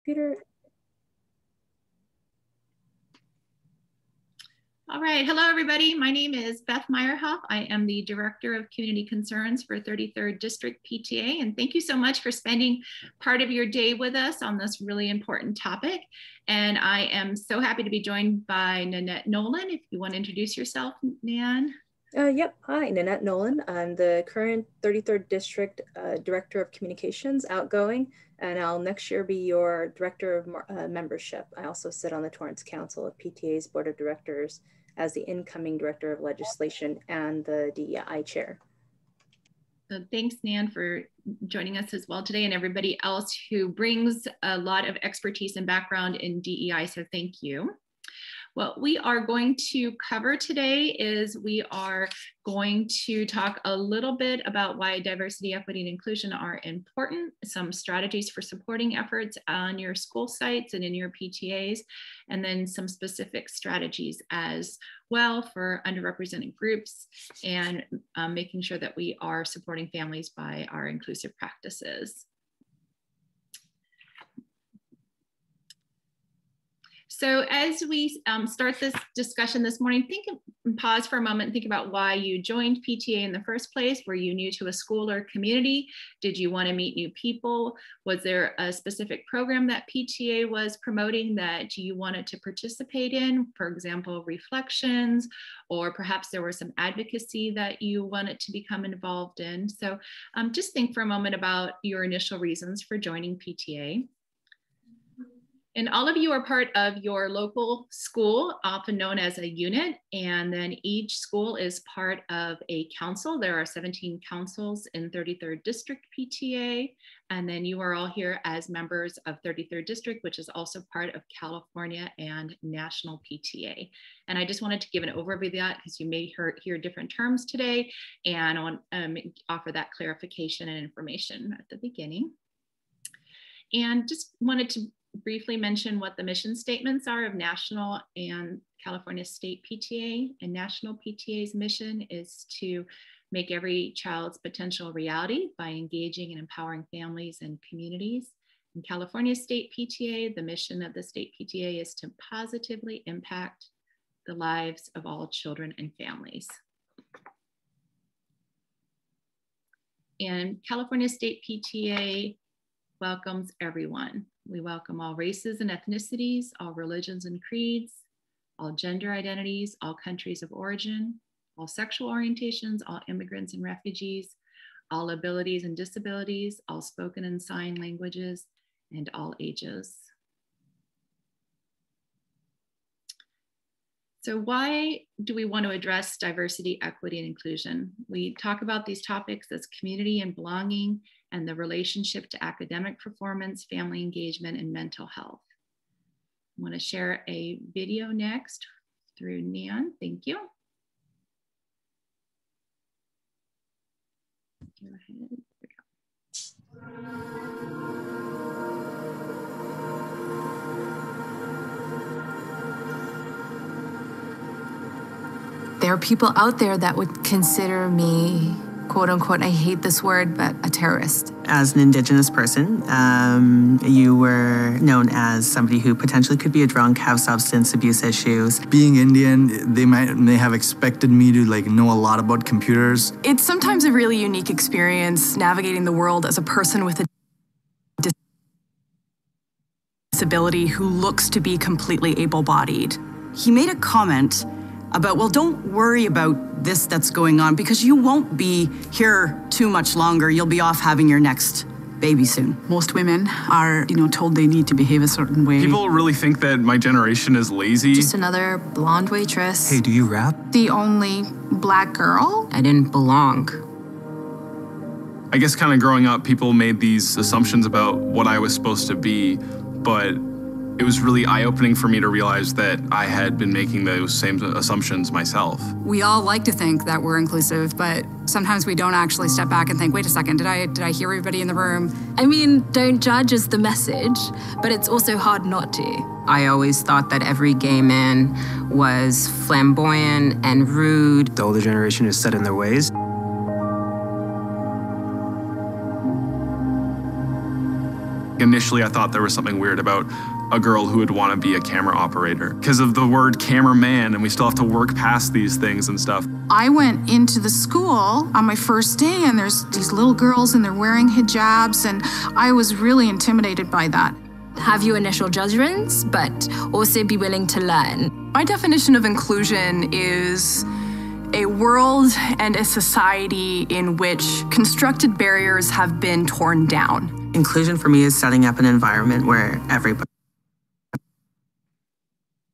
Computer. All right, hello everybody. My name is Beth Meyerhoff. I am the Director of Community Concerns for 33rd District PTA, and thank you so much for spending part of your day with us on this really important topic. And I am so happy to be joined by Nanette Nolan. If you want to introduce yourself, Nan. Yep, hi, Nanette Nolan. I'm the current 33rd District Director of Communications, outgoing, and I'll next year be your Director of Membership. I also sit on the Torrance Council of PTA's Board of Directors as the incoming Director of Legislation and the DEI Chair. So thanks, Nan, for joining us as well today, and everybody else who brings a lot of expertise and background in DEI, so thank you. What we are going to cover today is we are going to talk a little bit about why diversity, equity, and inclusion are important, some strategies for supporting efforts on your school sites and in your PTAs, and then some specific strategies as well for underrepresented groups and making sure that we are supporting families by our inclusive practices. So as we start this discussion this morning, pause for a moment and think about why you joined PTA in the first place. Were you new to a school or community? Did you want to meet new people? Was there a specific program that PTA was promoting that you wanted to participate in? For example, reflections, or perhaps there was some advocacy that you wanted to become involved in. So just think for a moment about your initial reasons for joining PTA. And all of you are part of your local school, often known as a unit, and then each school is part of a council. There are 17 councils in 33rd District PTA, and then you are all here as members of 33rd District, which is also part of California and National PTA. And I just wanted to give an overview of that because you may hear different terms today, and I want to offer that clarification and information at the beginning. And just wanted to briefly mention what the mission statements are of National and California State PTA. And National PTA's mission is to make every child's potential reality by engaging and empowering families and communities. In California State PTA, the mission of the state PTA is to positively impact the lives of all children and families. And California State PTA welcomes everyone. We welcome all races and ethnicities, all religions and creeds, all gender identities, all countries of origin, all sexual orientations, all immigrants and refugees, all abilities and disabilities, all spoken and sign languages, and all ages. So why do we want to address diversity, equity, and inclusion? We talk about these topics as community and belonging and the relationship to academic performance, family engagement, and mental health. I want to share a video next through Nan. Thank you. Go ahead. There we go. There are people out there that would consider me, quote unquote, I hate this word, but a terrorist. As an Indigenous person, you were known as somebody who potentially could be a drunk, have substance abuse issues. Being Indian, they may have expected me to know a lot about computers. It's sometimes a really unique experience navigating the world as a person with a disability who looks to be completely able-bodied. He made a comment about, well, don't worry about this that's going on because you won't be here too much longer. You'll be off having your next baby soon. Most women are, told they need to behave a certain way. People really think that my generation is lazy. Just another blonde waitress. Hey, do you rap? The only Black girl. I didn't belong. I guess kind of growing up, people made these assumptions about what I was supposed to be, but it was really eye-opening for me to realize that I had been making those same assumptions myself. We all like to think that we're inclusive, but sometimes we don't actually step back and think, wait a second, did I hear everybody in the room? I mean, don't judge is the message, but it's also hard not to. I always thought that every gay man was flamboyant and rude. The older generation is set in their ways. Initially, I thought there was something weird about a girl who would want to be a camera operator because of the word cameraman, and we still have to work past these things and stuff. I went into the school on my first day, and there's these little girls and they're wearing hijabs, and I was really intimidated by that. Have your initial judgments, but also be willing to learn. My definition of inclusion is a world and a society in which constructed barriers have been torn down. Inclusion for me is setting up an environment where everybody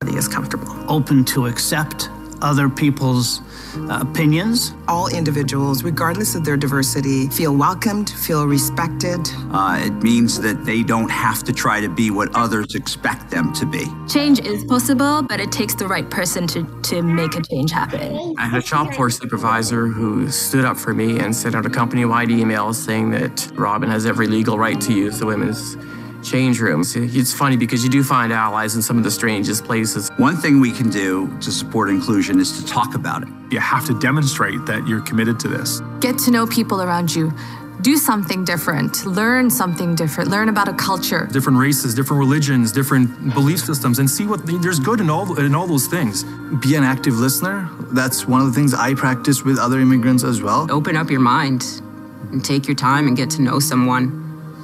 is comfortable. Open to accept other people's opinions. All individuals, regardless of their diversity, feel welcomed, feel respected. It means that they don't have to try to be what others expect them to be. Change is possible, but it takes the right person to make a change happen. I had a shop floor supervisor who stood up for me and sent out a company-wide email saying that Robin has every legal right to use the women's change rooms. It's funny because you do find allies in some of the strangest places. One thing we can do to support inclusion is to talk about it. You have to demonstrate that you're committed to this. Get to know people around you. Do something different. Learn something different. Learn about a culture. Different races, different religions, different belief systems, and see what there's good in all those things. Be an active listener. That's one of the things I practice with other immigrants as well. Open up your mind and take your time and get to know someone.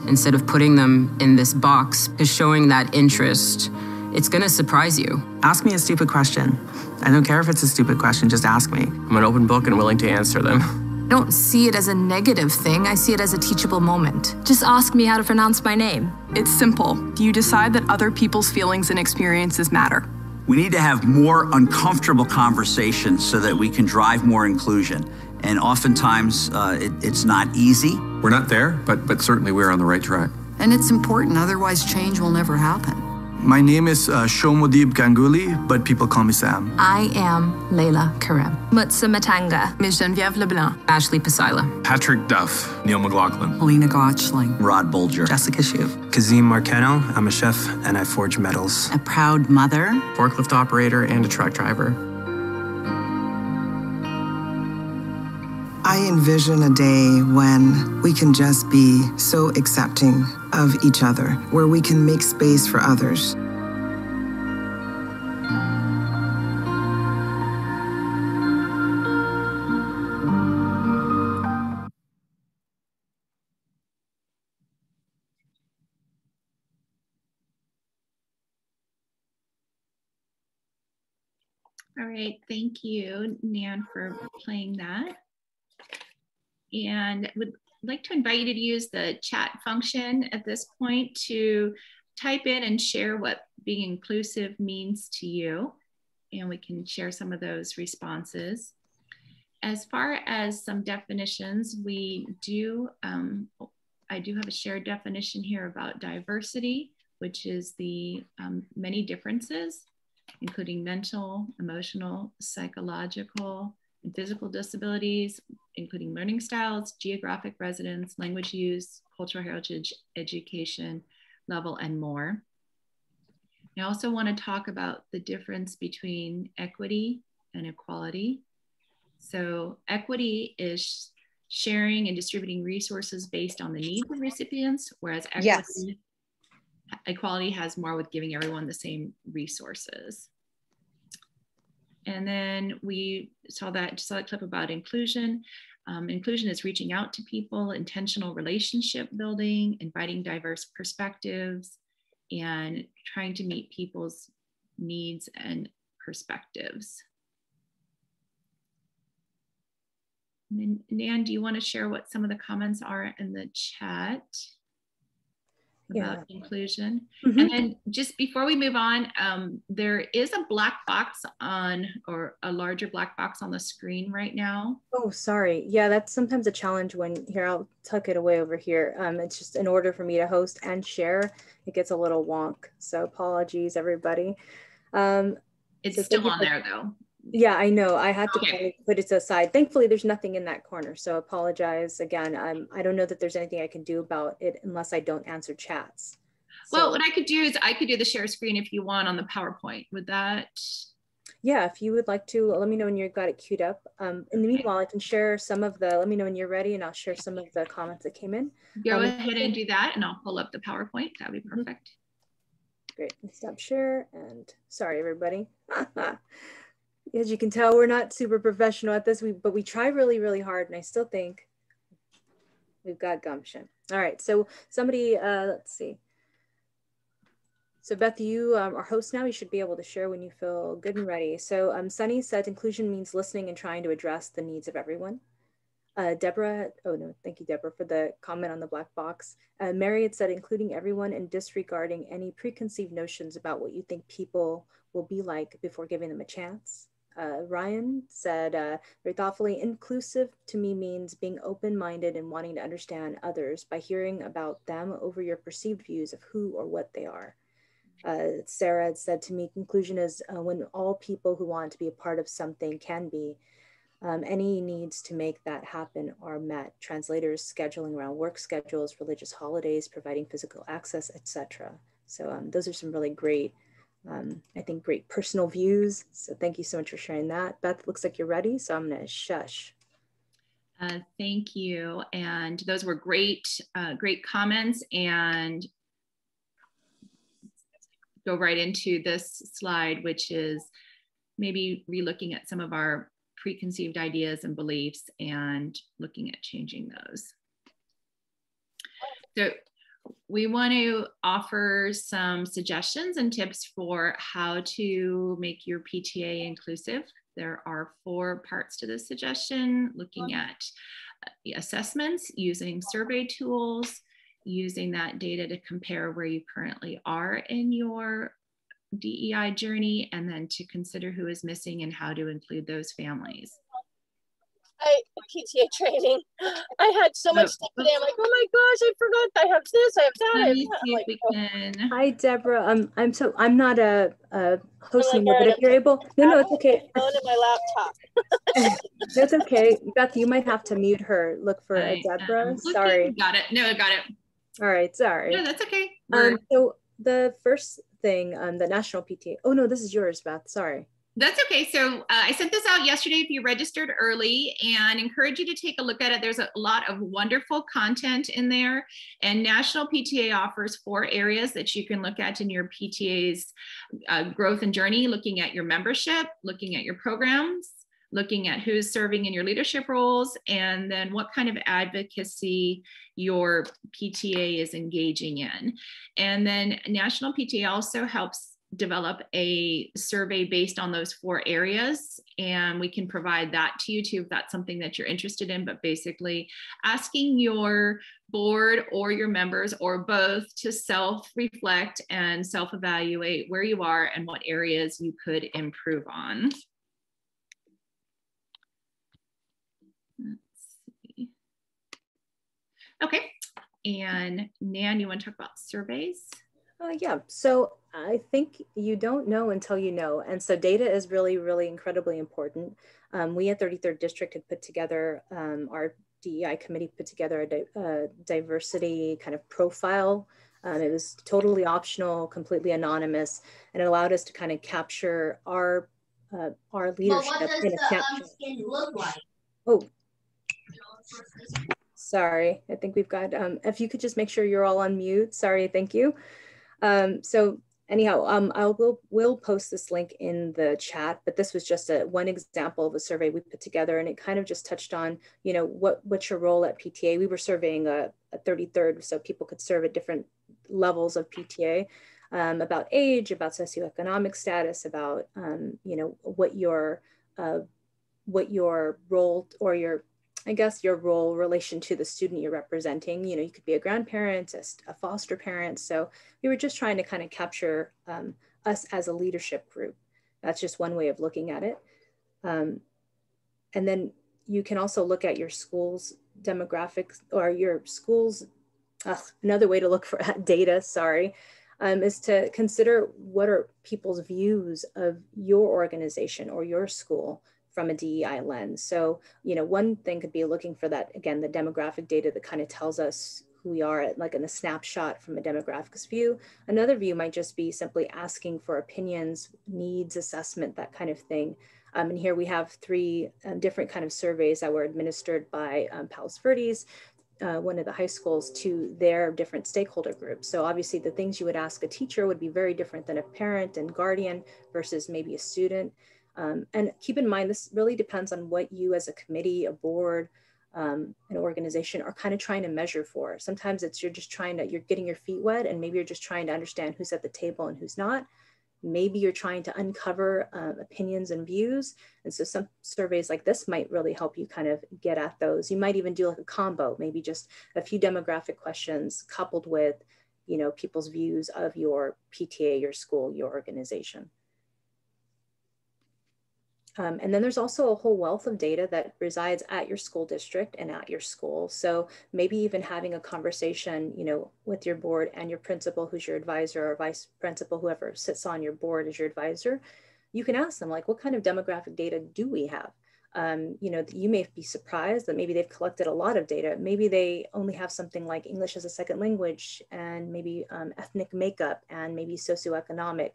Instead of putting them in this box, is showing that interest. It's gonna surprise you. Ask me a stupid question. I don't care if it's a stupid question, just ask me. I'm an open book and willing to answer them. I don't see it as a negative thing. I see it as a teachable moment. Just ask me how to pronounce my name. It's simple. You decide that other people's feelings and experiences matter. We need to have more uncomfortable conversations so that we can drive more inclusion. And oftentimes, it's not easy. We're not there, but certainly we're on the right track. And it's important, otherwise change will never happen. My name is Shomodip Ganguly, but people call me Sam. I am Layla Karem. Mutsa Matanga. Ms. Geneviève Leblanc. Ashley Pasila. Patrick Duff. Neil McLaughlin. Helena Gotchling. Rod Bolger. Jessica Shue. Kazim Marcano. I'm a chef and I forge metals. A proud mother. Forklift operator and a truck driver. I envision a day when we can just be so accepting of each other, where we can make space for others. All right, thank you, Nan, for playing that. And would like to invite you to use the chat function at this point to type in and share what being inclusive means to you. And we can share some of those responses. As far as some definitions, we do, I do have a shared definition here about diversity, which is the many differences, including mental, emotional, psychological, and physical disabilities, including learning styles, geographic residence, language use, cultural heritage, education level, and more. I also want to talk about the difference between equity and equality. So equity is sharing and distributing resources based on the needs of recipients, whereas equality has more with giving everyone the same resources. And then we saw that clip about inclusion. Inclusion is reaching out to people, intentional relationship building, inviting diverse perspectives, and trying to meet people's needs and perspectives. And then, Nan, do you want to share what some of the comments are in the chat about inclusion? Mm-hmm. And then just before we move on, there is a black box or a larger black box on the screen right now. Oh, sorry. Yeah, that's sometimes a challenge when, here, I'll tuck it away over here. It's just in order for me to host and share, it gets a little wonk. So apologies, everybody. It's still on there though. Yeah, I know. I had to kind of put it aside. Thankfully, there's nothing in that corner. So apologize again. I don't know that there's anything I can do about it unless I don't answer chats. Well, what I could do is I could do the share screen if you want on the PowerPoint. Would that? Yeah, if you would like to, let me know when you've got it queued up. In the meanwhile, I can share some of the, let me know when you're ready and I'll share some of the comments that came in. Go ahead and do that and I'll pull up the PowerPoint. That would be perfect. Great, let's stop share and sorry, everybody. As you can tell, we're not super professional at this, but we try really, really hard and I still think we've got gumption. All right, so somebody, let's see. So Beth, you are host now. You should be able to share when you feel good and ready. So Sunny said inclusion means listening and trying to address the needs of everyone. Deborah, oh no, thank you, Deborah, for the comment on the black box. Mary had said including everyone and disregarding any preconceived notions about what you think people will be like before giving them a chance. Ryan said very thoughtfully, inclusive to me means being open-minded and wanting to understand others by hearing about them over your perceived views of who or what they are. Sarah had said to me, conclusion is when all people who want to be a part of something can be. Any needs to make that happen are met. Translators scheduling around work schedules, religious holidays, providing physical access, etc. So those are some really great, I think, great personal views. So thank you so much for sharing that. Beth, looks like you're ready, so I'm gonna shush. Thank you. And those were great, great comments, and go right into this slide, which is maybe relooking at some of our preconceived ideas and beliefs and looking at changing those. So we want to offer some suggestions and tips for how to make your PTA inclusive. There are 4 parts to this suggestion: looking at assessments, using survey tools, using that data to compare where you currently are in your DEI journey, and then to consider who is missing and how to include those families. PTA training. I had so much stuff today. I'm like, oh my gosh, I forgot. I have this, I have that. Let me see if we can. Hi, Deborah. I'm not a host anymore, but if you're able, no, it's okay. My phone and my laptop. That's okay. Beth, you might have to mute her. Look for Deborah. Sorry. Got it. No, got it. All right, sorry. No, that's okay. So the first thing, the National PTA. Oh no, this is yours, Beth. Sorry. That's okay. So I sent this out yesterday if you registered early, and encourage you to take a look at it. There's a lot of wonderful content in there, and National PTA offers 4 areas that you can look at in your PTA's growth and journey, looking at your membership, looking at your programs, looking at who's serving in your leadership roles, and then what kind of advocacy your PTA is engaging in. And then National PTA also helps develop a survey based on those 4 areas, and we can provide that to you too if that's something that you're interested in. But basically asking your board or your members or both to self-reflect and self-evaluate where you are and what areas you could improve on. Let's see. Okay, and Nan, you want to talk about surveys? Yeah, so I think you don't know until you know. And so data is really, really incredibly important. We at 33rd District had put together, our DEI committee put together a diversity kind of profile. It was totally optional, completely anonymous, and it allowed us to kind of capture our leadership. But what does the skin look like? Oh, sorry. I think we've got, if you could just make sure you're all on mute. Sorry, thank you. So anyhow, we'll post this link in the chat, but this was just one example of a survey we put together, and it kind of just touched on, you know, what's your role at PTA? We were surveying a 33rd, so people could serve at different levels of PTA, about age, about socioeconomic status, about, you know, what your role or your, I guess, your role relation to the student you're representing. You know, you could be a grandparent, a foster parent. So we were just trying to kind of capture us as a leadership group. That's just one way of looking at it. And then you can also look at your school's demographics or your school's, another way to look for data, sorry, is to consider what are people's views of your organization or your school from a DEI lens. So, you know, one thing could be looking for that, again, the demographic data that kind of tells us who we are at, like in a snapshot from a demographics view. Another view might just be simply asking for opinions, needs assessment, that kind of thing. And here we have three different kind of surveys that were administered by Palos Verdes, one of the high schools, to their different stakeholder groups. So obviously the things you would ask a teacher would be very different than a parent and guardian versus maybe a student. And keep in mind, this really depends on what you as a committee, a board, an organization are kind of trying to measure for. Sometimes it's you're getting your feet wet, and maybe you're just trying to understand who's at the table and who's not. Maybe you're trying to uncover opinions and views. And so some surveys like this might really help you kind of get at those. You might even do like a combo, maybe just a few demographic questions coupled with, you know, people's views of your PTA, your school, your organization. And then there's also a whole wealth of data that resides at your school district and at your school. So maybe even having a conversation, you know, with your board and your principal, who's your advisor, or vice principal, whoever sits on your board as your advisor, you can ask them, like, what kind of demographic data do we have? You know, you may be surprised that maybe they've collected a lot of data. Maybe they only have something like English as a second language, and maybe ethnic makeup, and maybe socioeconomic.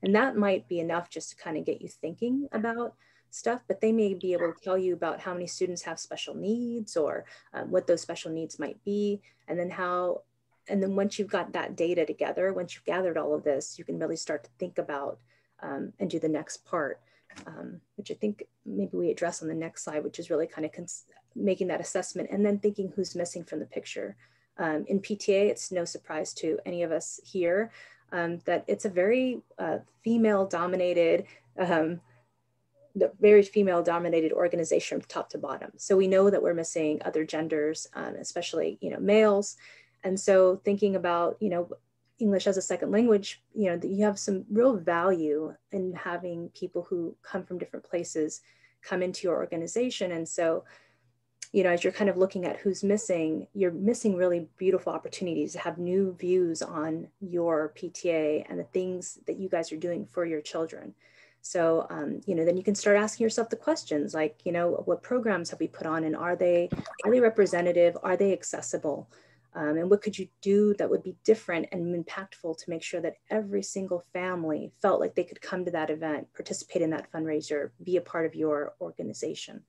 And that might be enough just to kind of get you thinking about stuff, but they may be able to tell you about how many students have special needs, or what those special needs might be. And then once you've got that data together, once you've gathered all of this, you can really start to think about and do the next part, which I think maybe we address on the next slide, which is really kind of making that assessment and then thinking who's missing from the picture. In PTA, it's no surprise to any of us here that it's a very female-dominated organization from top to bottom. So we know that we're missing other genders, especially, you know, males. And so thinking about, you know, English as a second language, you know, that you have some real value in having people who come from different places come into your organization. And so, you know, as you're kind of looking at who's missing, you're missing really beautiful opportunities to have new views on your PTA and the things that you guys are doing for your children. So, you know, then you can start asking yourself the questions like, you know, what programs have we put on, and are they representative? Are they accessible? And what could you do that would be different and impactful to make sure that every single family felt like they could come to that event, participate in that fundraiser, be a part of your organization?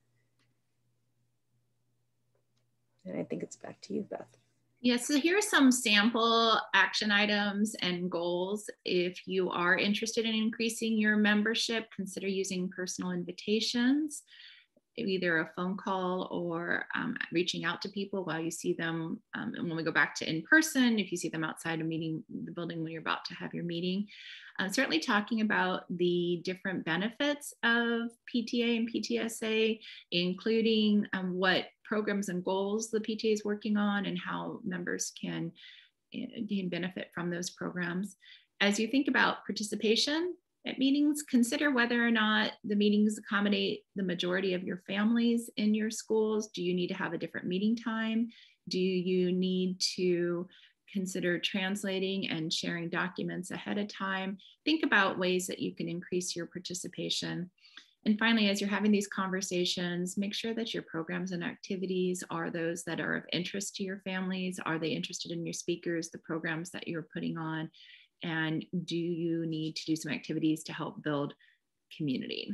And I think it's back to you, Beth. Yeah, so here are some sample action items and goals. If you are interested in increasing your membership, consider using personal invitations, either a phone call or reaching out to people while you see them. And when we go back to in person, if you see them outside of the building when you're about to have your meeting, certainly talking about the different benefits of PTA and PTSA, including what programs and goals the PTA is working on and how members can gain benefit from those programs. As you think about participation at meetings, consider whether or not the meetings accommodate the majority of your families in your schools. Do you need to have a different meeting time? Do you need to consider translating and sharing documents ahead of time? Think about ways that you can increase your participation. And finally, as you're having these conversations, make sure that your programs and activities are those that are of interest to your families. Are they interested in your speakers, the programs that you're putting on? And do you need to do some activities to help build community?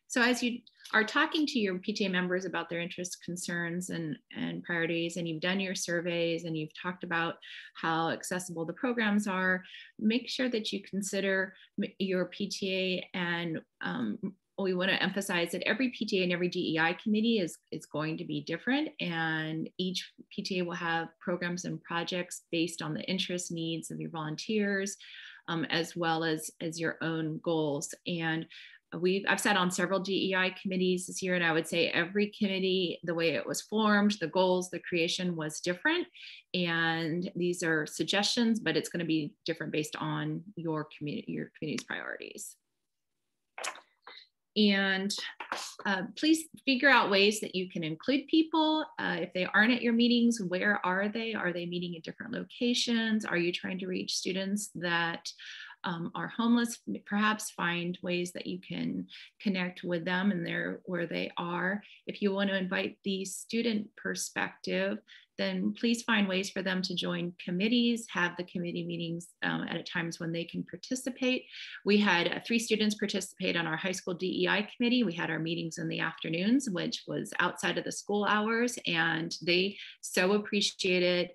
So as you are talking to your PTA members about their interests, concerns, and priorities, and you've done your surveys and you've talked about how accessible the programs are, make sure that you consider your PTA. And we want to emphasize that every PTA and every DEI committee is going to be different, and each PTA will have programs and projects based on the interest needs of your volunteers, as well as your own goals. And I've sat on several DEI committees this year, and I would say every committee, the way it was formed, the goals, the creation was different. And these are suggestions, but it's going to be different based on your community's priorities. And please figure out ways that you can include people. If they aren't at your meetings, where are they? Are they meeting at different locations? Are you trying to reach students that are homeless, perhaps find ways that you can connect with them and where they are. If you want to invite the student perspective, then please find ways for them to join committees, have the committee meetings at times when they can participate. We had 3 students participate on our high school DEI committee. We had our meetings in the afternoons, which was outside of the school hours, and they so appreciated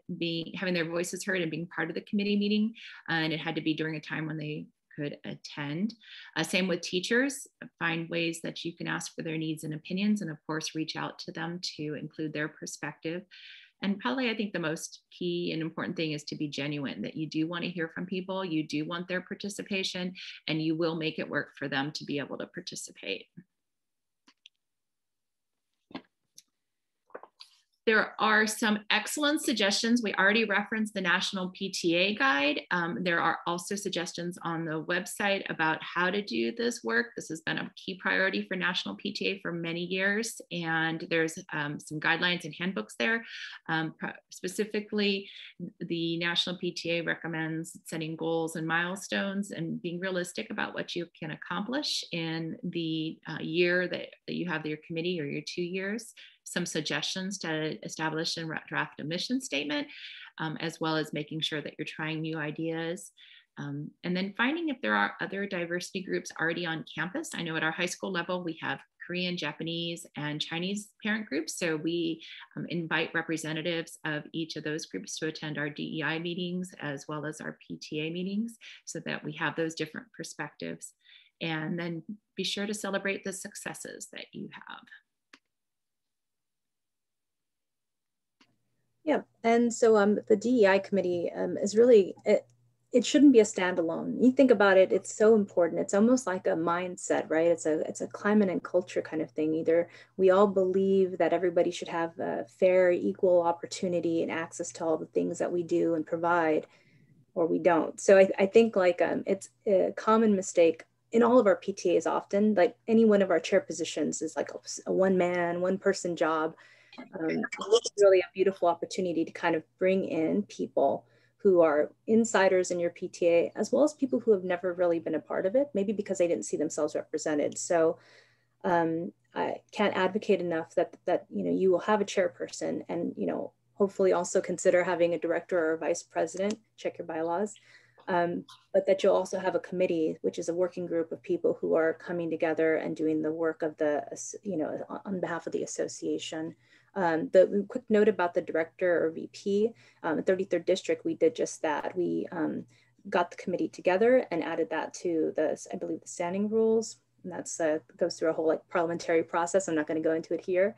having their voices heard and being part of the committee meeting. And it had to be during a time when they could attend. Same with teachers, find ways that you can ask for their needs and opinions, and of course, reach out to them to include their perspective. And probably I think the most key and important thing is to be genuine, that you do want to hear from people, you do want their participation, and you will make it work for them to be able to participate. There are some excellent suggestions. We already referenced the National PTA Guide. There are also suggestions on the website about how to do this work. This has been a key priority for National PTA for many years, and there's some guidelines and handbooks there. Specifically, the National PTA recommends setting goals and milestones and being realistic about what you can accomplish in the year that you have your committee or your 2 years. Some suggestions to establish and draft a mission statement, as well as making sure that you're trying new ideas. And then finding if there are other diversity groups already on campus. I know at our high school level, we have Korean, Japanese, and Chinese parent groups. So we invite representatives of each of those groups to attend our DEI meetings, as well as our PTA meetings, so that we have those different perspectives. And then be sure to celebrate the successes that you have. Yeah, and so the DEI committee is really, it shouldn't be a standalone. You think about it, it's so important. It's almost like a mindset, right? It's a climate and culture kind of thing. Either we all believe that everybody should have a fair, equal opportunity and access to all the things that we do and provide, or we don't. So I think like it's a common mistake in all of our PTAs often, like any one of our chair positions is like a one man, one person job. It's really a beautiful opportunity to kind of bring in people who are insiders in your PTA, as well as people who have never really been a part of it, maybe because they didn't see themselves represented. So I can't advocate enough that you will have a chairperson, and hopefully also consider having a director or a vice president, check your bylaws, but that you'll also have a committee, which is a working group of people who are coming together and doing the work of on behalf of the association. The quick note about the director or VP, 33rd District, we did just that. We got the committee together and added that to I believe the standing rules. And that's goes through a whole parliamentary process. I'm not going to go into it here.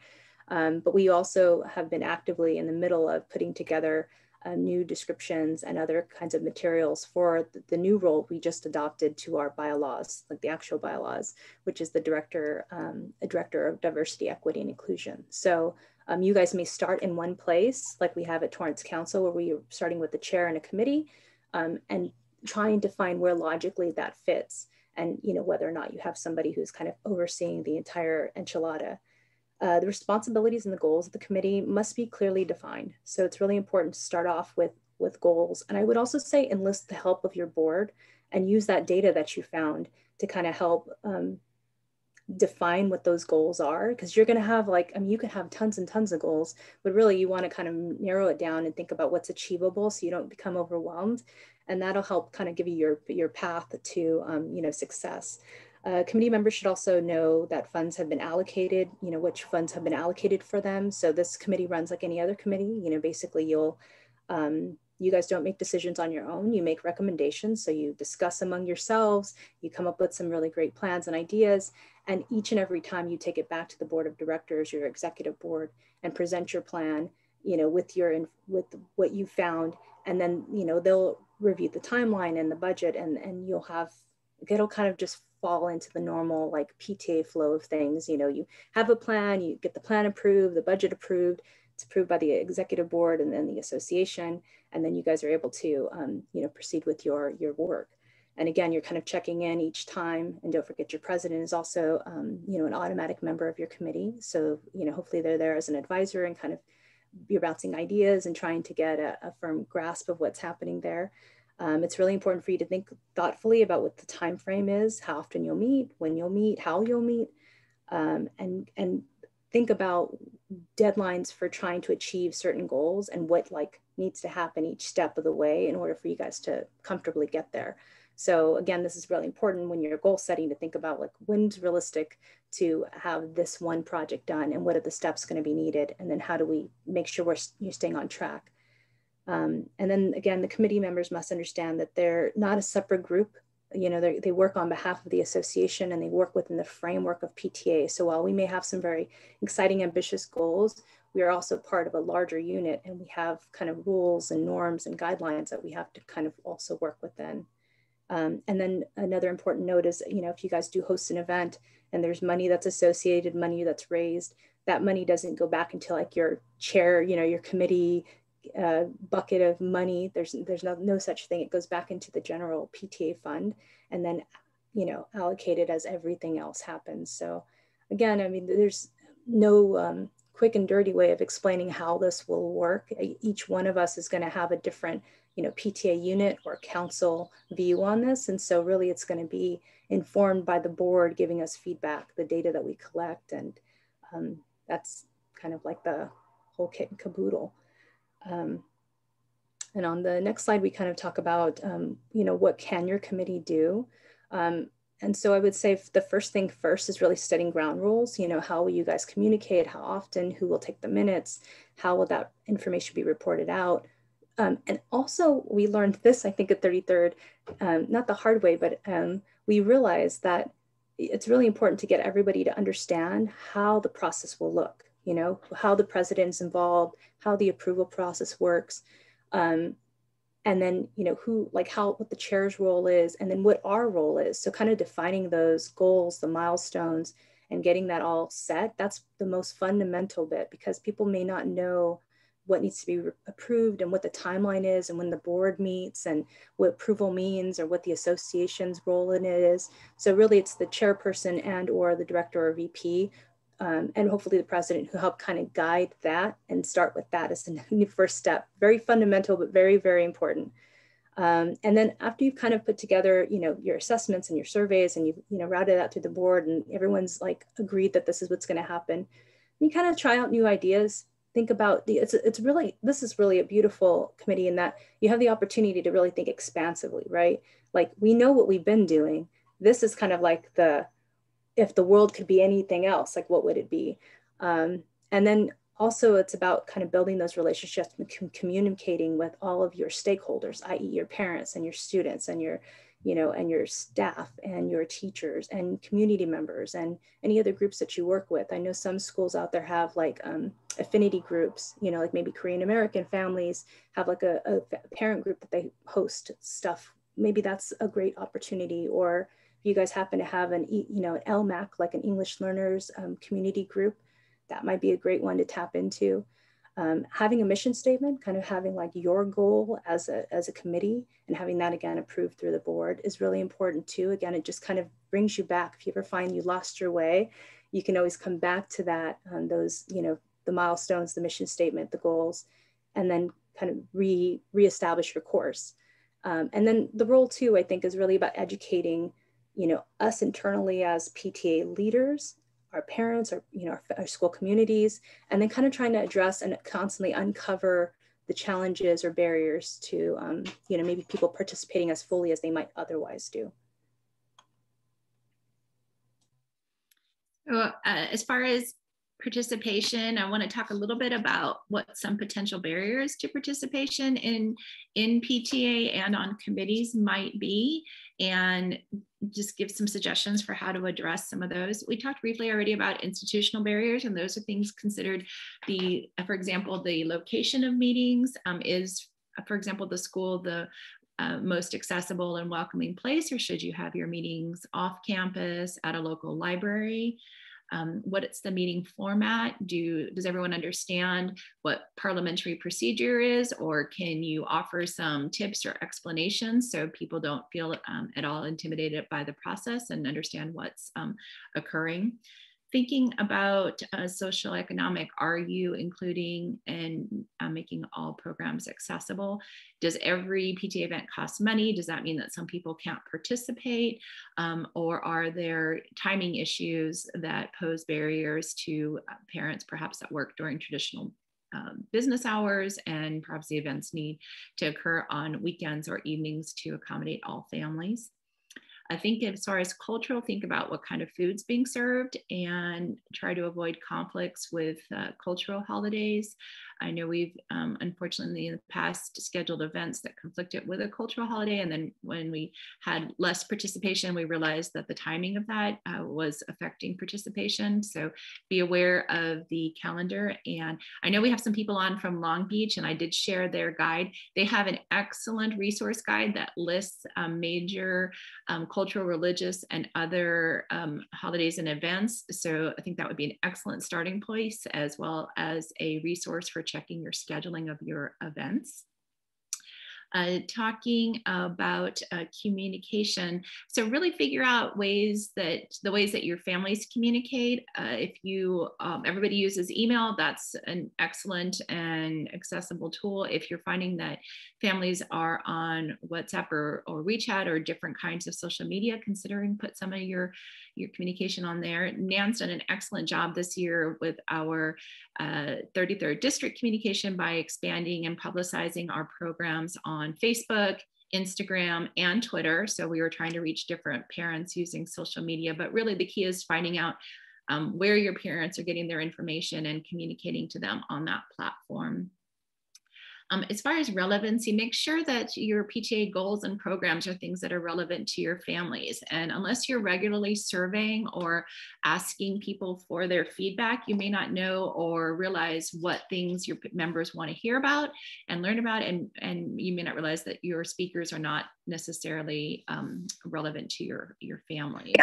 But we also have been actively in the middle of putting together new descriptions and other kinds of materials for the new role we just adopted to our bylaws, like the actual bylaws, which is the director of diversity, equity, and inclusion. So you guys may start in one place, like we have at Torrance Council, where we are starting with the chair and a committee, and trying to find where logically that fits, and whether or not you have somebody who's kind of overseeing the entire enchilada. The responsibilities and the goals of the committee must be clearly defined. So it's really important to start off with goals. And I would also say enlist the help of your board and use that data that you found to kind of help define what those goals are, because you're going to have you can have tons and tons of goals, but really you want to kind of narrow it down and think about what's achievable so you don't become overwhelmed. And that'll help kind of give you your path to success. Committee members should also know that funds have been allocated, which funds have been allocated for them. So this committee runs like any other committee. Basically you guys don't make decisions on your own. You make recommendations. So you discuss among yourselves, you come up with some really great plans and ideas. And each and every time you take it back to the board of directors, your executive board, and present your plan, with what you found. And then, they'll review the timeline and the budget, and it'll kind of just fall into the normal PTA flow of things. You have a plan, you get the plan approved, the budget approved, it's approved by the executive board and then the association, and then you guys are able to proceed with your work. And again, you're kind of checking in each time, and don't forget your president is also an automatic member of your committee. So hopefully they're there as an advisor and kind of you're bouncing ideas and trying to get a firm grasp of what's happening there. It's really important for you to think thoughtfully about what the time frame is, how often you'll meet, when you'll meet, how you'll meet, and think about deadlines for trying to achieve certain goals and what like needs to happen each step of the way in order for you guys to comfortably get there. So again, this is really important when you're goal setting to think about like when's realistic to have this one project done and what are the steps going to be needed, and then how do we make sure you're staying on track. And then again, the committee members must understand that they're not a separate group. You know, they work on behalf of the association and they work within the framework of PTA. So while we may have some very exciting, ambitious goals, we are also part of a larger unit, and we have kind of rules and norms and guidelines that we have to kind of also work within. And then another important note is, you know, if you guys do host an event and there's money that's associated, money that's raised, that money doesn't go back into like your chair, you know, your committee bucket of money. There's no such thing. It goes back into the general PTA fund and then, you know, allocated as everything else happens. So again, I mean, there's no quick and dirty way of explaining how this will work. Each one of us is going to have a different, you know, PTA unit or council view on this. And so really it's going to be informed by the board giving us feedback, the data that we collect. And that's kind of like the whole kit and caboodle. And on the next slide, we kind of talk about, you know, what can your committee do? And so I would say the first thing first is really setting ground rules. You know, how will you guys communicate? How often? Who will take the minutes? How will that information be reported out? And also we learned this, I think at 33rd, not the hard way, but we realized that it's really important to get everybody to understand how the process will look, you know, how the president's involved, how the approval process works. And then, you know, what the chair's role is, and then what our role is. So kind of defining those goals, the milestones, and getting that all set. That's the most fundamental bit, because people may not know what needs to be approved and what the timeline is and when the board meets and what approval means or what the association's role in it is. So really it's the chairperson and or the director or VP and hopefully the president who help kind of guide that and start with that as the first step. Very fundamental, but very, very important. And then after you've kind of put together, you know, your assessments and your surveys and you've, you know, routed out through the board and everyone's like agreed that this is what's going to happen, you kind of try out new ideas. Think about this is really a beautiful committee in that you have the opportunity to really think expansively, right? Like we know what we've been doing. This is kind of like if the world could be anything else, like what would it be? And then also it's about kind of building those relationships and communicating with all of your stakeholders, i.e. your parents and your students and your, you know, and your staff and your teachers and community members and any other groups that you work with. I know some schools out there have like affinity groups, you know, like maybe Korean American families have like a parent group that they host stuff. Maybe that's a great opportunity. Or if you guys happen to have an LMAC, like an English learners community group, that might be a great one to tap into. Having a mission statement, kind of having like your goal as a committee and having that again approved through the board is really important too. Again, it just kind of brings you back. If you ever find you lost your way, you can always come back to that, those, you know, the milestones, the mission statement, the goals, and then kind of reestablish your course. And then the role too, I think, is really about educating, you know, us internally as PTA leaders, our parents, or, you know, our school communities, and then kind of trying to address and constantly uncover the challenges or barriers to, you know, maybe people participating as fully as they might otherwise do. So, as far as participation, I want to talk a little bit about what some potential barriers to participation in PTA and on committees might be, and just give some suggestions for how to address some of those. We talked briefly already about institutional barriers, and those are things considered for example, the location of meetings is, for example, the school, the most accessible and welcoming place, or should you have your meetings off campus at a local library? What's the meeting format? Does everyone understand what parliamentary procedure is, or can you offer some tips or explanations so people don't feel at all intimidated by the process and understand what's occurring? thinking about social economic, are you including and making all programs accessible? Does every PTA event cost money? Does that mean that some people can't participate? Or are there timing issues that pose barriers to parents perhaps that work during traditional business hours, and perhaps the events need to occur on weekends or evenings to accommodate all families? I think as far as cultural, think about what kind of food's being served and try to avoid conflicts with cultural holidays. I know we've unfortunately in the past scheduled events that conflicted with a cultural holiday. And then when we had less participation, we realized that the timing of that was affecting participation. So be aware of the calendar. And I know we have some people on from Long Beach, and I did share their guide. They have an excellent resource guide that lists major cultural, religious, and other holidays and events. So I think that would be an excellent starting place, as well as a resource for checking your scheduling of your events. Talking about communication. So really figure out the ways that your families communicate. If you, everybody uses email, that's an excellent and accessible tool. If you're finding that families are on WhatsApp or WeChat or different kinds of social media, considering put some of your communication on there. Nan's done an excellent job this year with our 33rd district communication by expanding and publicizing our programs on Facebook, Instagram, and Twitter. So we were trying to reach different parents using social media, but really the key is finding out where your parents are getting their information and communicating to them on that platform. As far as relevancy, make sure that your PTA goals and programs are things that are relevant to your families. And unless you're regularly surveying or asking people for their feedback, you may not know or realize what things your members want to hear about and learn about. And you may not realize that your speakers are not necessarily relevant to your families.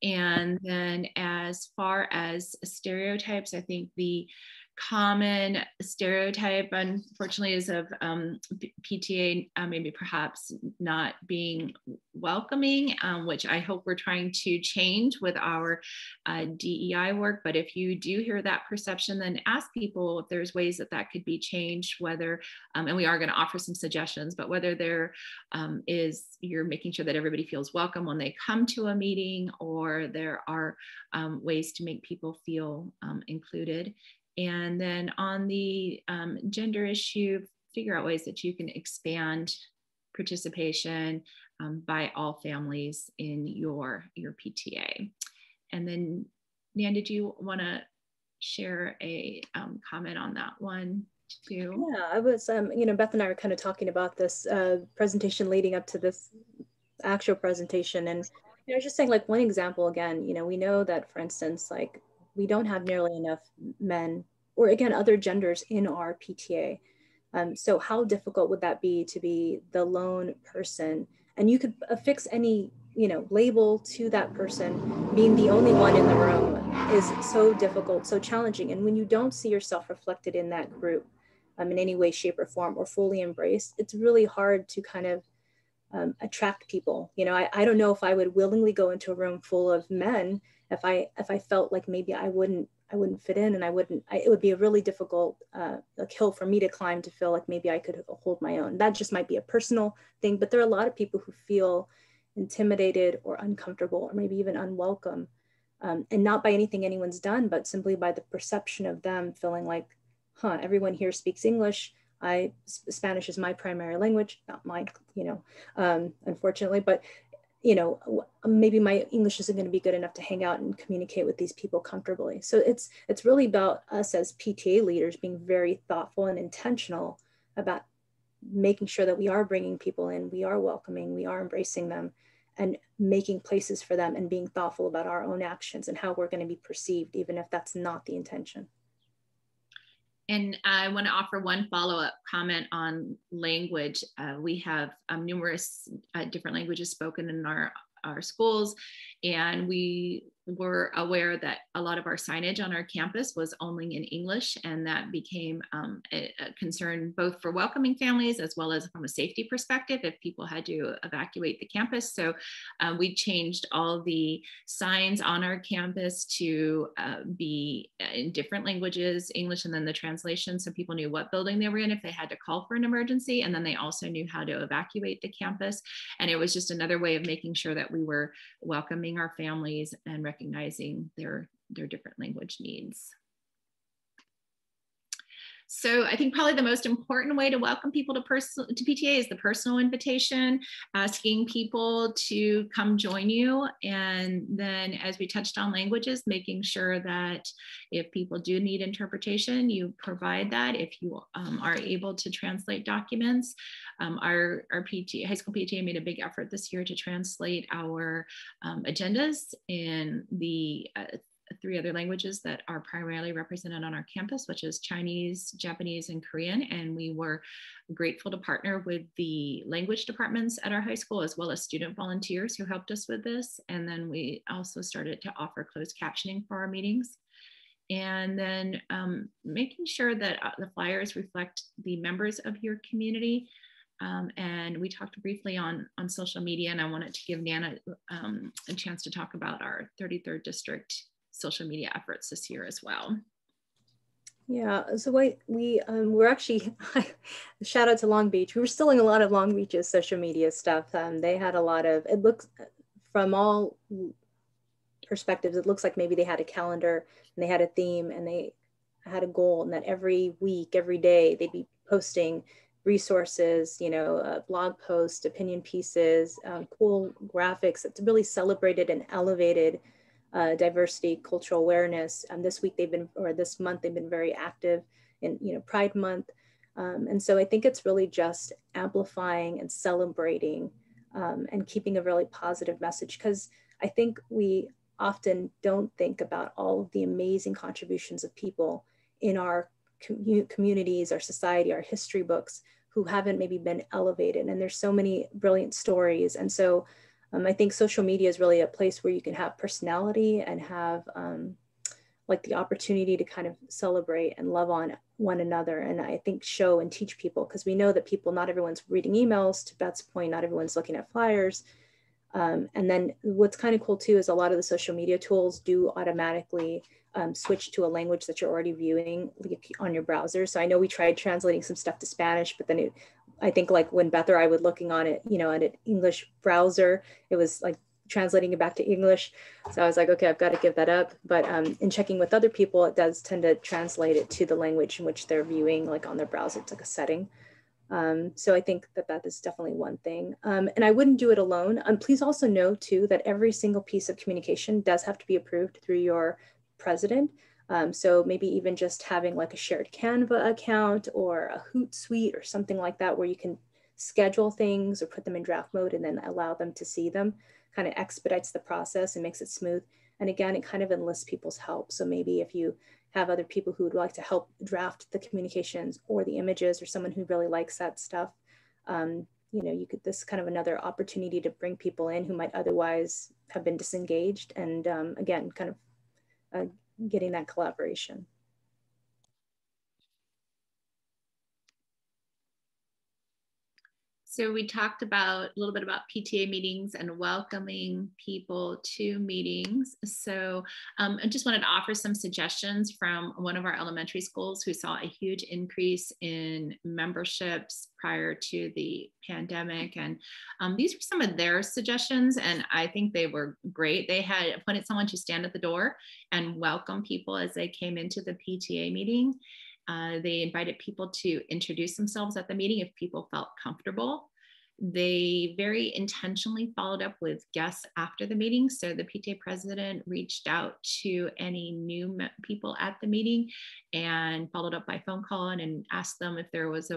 And then as far as stereotypes, I think the common stereotype, unfortunately, is of PTA maybe perhaps not being welcoming, which I hope we're trying to change with our DEI work. But if you do hear that perception, then ask people if there's ways that that could be changed, whether, and we are going to offer some suggestions, but whether there is, you're making sure that everybody feels welcome when they come to a meeting, or there are ways to make people feel included. And then on the gender issue, figure out ways that you can expand participation by all families in your PTA. And then, Nan, did you want to share a comment on that one too? Yeah, I was, you know, Beth and I were kind of talking about this presentation leading up to this actual presentation. And, you know, just saying, like, one example again, you know, we know that, for instance, like, we don't have nearly enough men, or again, other genders in our PTA. So how difficult would that be to be the lone person? And you could affix any, you know, label to that person. Being the only one in the room is so difficult, so challenging. And when you don't see yourself reflected in that group in any way, shape, or form, or fully embraced, it's really hard to kind of attract people. You know, I don't know if I would willingly go into a room full of men if I felt like maybe I wouldn't fit in, and it would be a really difficult like hill for me to climb to feel like maybe I could hold my own. That just might be a personal thing, but there are a lot of people who feel intimidated or uncomfortable or maybe even unwelcome, and not by anything anyone's done, but simply by the perception of them feeling like, everyone here speaks English. Spanish is my primary language, not mine, you know, unfortunately, but you know, maybe my English isn't going to be good enough to hang out and communicate with these people comfortably. So it's really about us as PTA leaders being very thoughtful and intentional about making sure that we are bringing people in, we are welcoming, we are embracing them, and making places for them, and being thoughtful about our own actions and how we're going to be perceived, even if that's not the intention. And I want to offer one follow-up comment on language. We have numerous different languages spoken in our schools, and we were aware that a lot of our signage on our campus was only in English, and that became a concern both for welcoming families as well as from a safety perspective if people had to evacuate the campus. So we changed all the signs on our campus to be in different languages, English and then the translation, so people knew what building they were in if they had to call for an emergency, and then they also knew how to evacuate the campus. And it was just another way of making sure that we were welcoming our families and recognizing their different language needs. So I think probably the most important way to welcome people to PTA is the personal invitation, asking people to come join you. And then as we touched on languages, making sure that if people do need interpretation, you provide that. If you are able to translate documents, our PTA, high school PTA made a big effort this year to translate our agendas in the 3 other languages that are primarily represented on our campus, which is Chinese, Japanese, and Korean. And we were grateful to partner with the language departments at our high school, as well as student volunteers who helped us with this. And then we also started to offer closed captioning for our meetings. And then making sure that the flyers reflect the members of your community. And we talked briefly on social media, and I wanted to give Nana a chance to talk about our 33rd district social media efforts this year as well. Yeah, so we're actually, shout out to Long Beach. We were stealing a lot of Long Beach's social media stuff. They had a lot of, it looks from all perspectives, it looks like maybe they had a calendar and they had a theme and they had a goal, and that every week, every day, they'd be posting resources, you know, blog posts, opinion pieces, cool graphics that really celebrated and elevated diversity, cultural awareness. This week they've been, or this month they've been very active in, you know, Pride Month. And so I think it's really just amplifying and celebrating and keeping a really positive message, because I think we often don't think about all of the amazing contributions of people in our communities, our society, our history books who haven't maybe been elevated. And there's so many brilliant stories. And so I think social media is really a place where you can have personality and have like the opportunity to kind of celebrate and love on one another. And I think show and teach people, because we know that people, not everyone's reading emails, to Beth's point, not everyone's looking at flyers. And then what's kind of cool too is a lot of the social media tools do automatically switch to a language that you're already viewing on your browser. So I know we tried translating some stuff to Spanish, but then I think like when Beth or I were looking on it, you know, on an English browser, it was like translating it back to English. So I was like, okay, I've got to give that up. But in checking with other people, it does tend to translate it to the language in which they're viewing, like on their browser. It's like a setting. So I think that that is definitely one thing. And I wouldn't do it alone. Please also know too, that every single piece of communication does have to be approved through your president. So maybe even just having like a shared Canva account or a Hootsuite or something like that, where you can schedule things or put them in draft mode and then allow them to see them, kind of expedites the process and makes it smooth. And again, it kind of enlists people's help. So maybe if you have other people who would like to help draft the communications or the images, or someone who really likes that stuff, you know, you could, this is kind of another opportunity to bring people in who might otherwise have been disengaged. And again, kind of getting that collaboration. So we talked about a little bit about PTA meetings and welcoming people to meetings. So I just wanted to offer some suggestions from one of our elementary schools who saw a huge increase in memberships prior to the pandemic. And these were some of their suggestions, and I think they were great. They had appointed someone to stand at the door and welcome people as they came into the PTA meeting. They invited people to introduce themselves at the meeting if people felt comfortable. They very intentionally followed up with guests after the meeting. So the PTA president reached out to any new people at the meeting and followed up by phone call and asked them if there was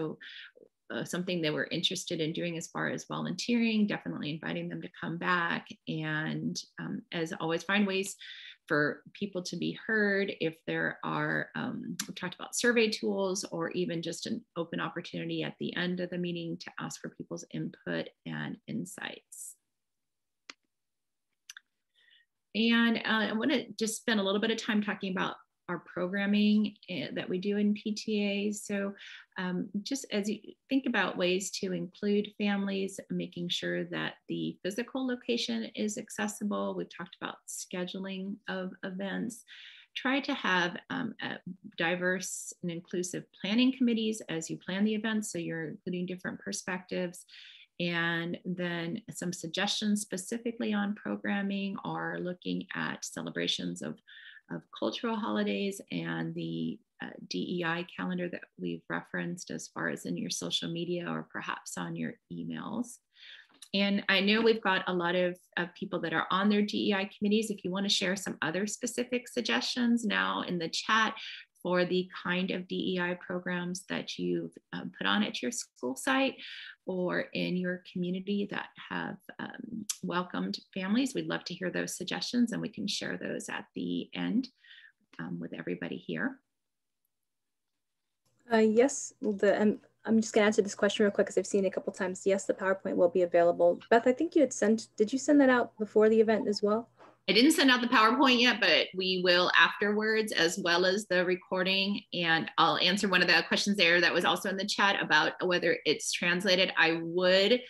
something they were interested in doing as far as volunteering, definitely inviting them to come back. And as always, find ways for people to be heard. If there are, we talked about survey tools, or even just an open opportunity at the end of the meeting to ask for people's input and insights. And I want to just spend a little bit of time talking about our programming that we do in PTA. So just as you think about ways to include families, making sure that the physical location is accessible. We've talked about scheduling of events. Try to have diverse and inclusive planning committees as you plan the events, so you're including different perspectives. And then some suggestions specifically on programming are looking at celebrations of cultural holidays and the DEI calendar that we've referenced as far as in your social media or perhaps on your emails. And I know we've got a lot of people that are on their DEI committees. If you want to share some other specific suggestions now in the chat for the kind of DEI programs that you've put on at your school site or in your community that have welcomed families, we'd love to hear those suggestions, and we can share those at the end with everybody here. Yes, I'm just gonna answer this question real quick because I've seen it a couple times. Yes, the PowerPoint will be available. Beth, I think you had did you send that out before the event as well? I didn't send out the PowerPoint yet, but we will afterwards, as well as the recording. And I'll answer one of the questions there that was also in the chat about whether it's translated. I would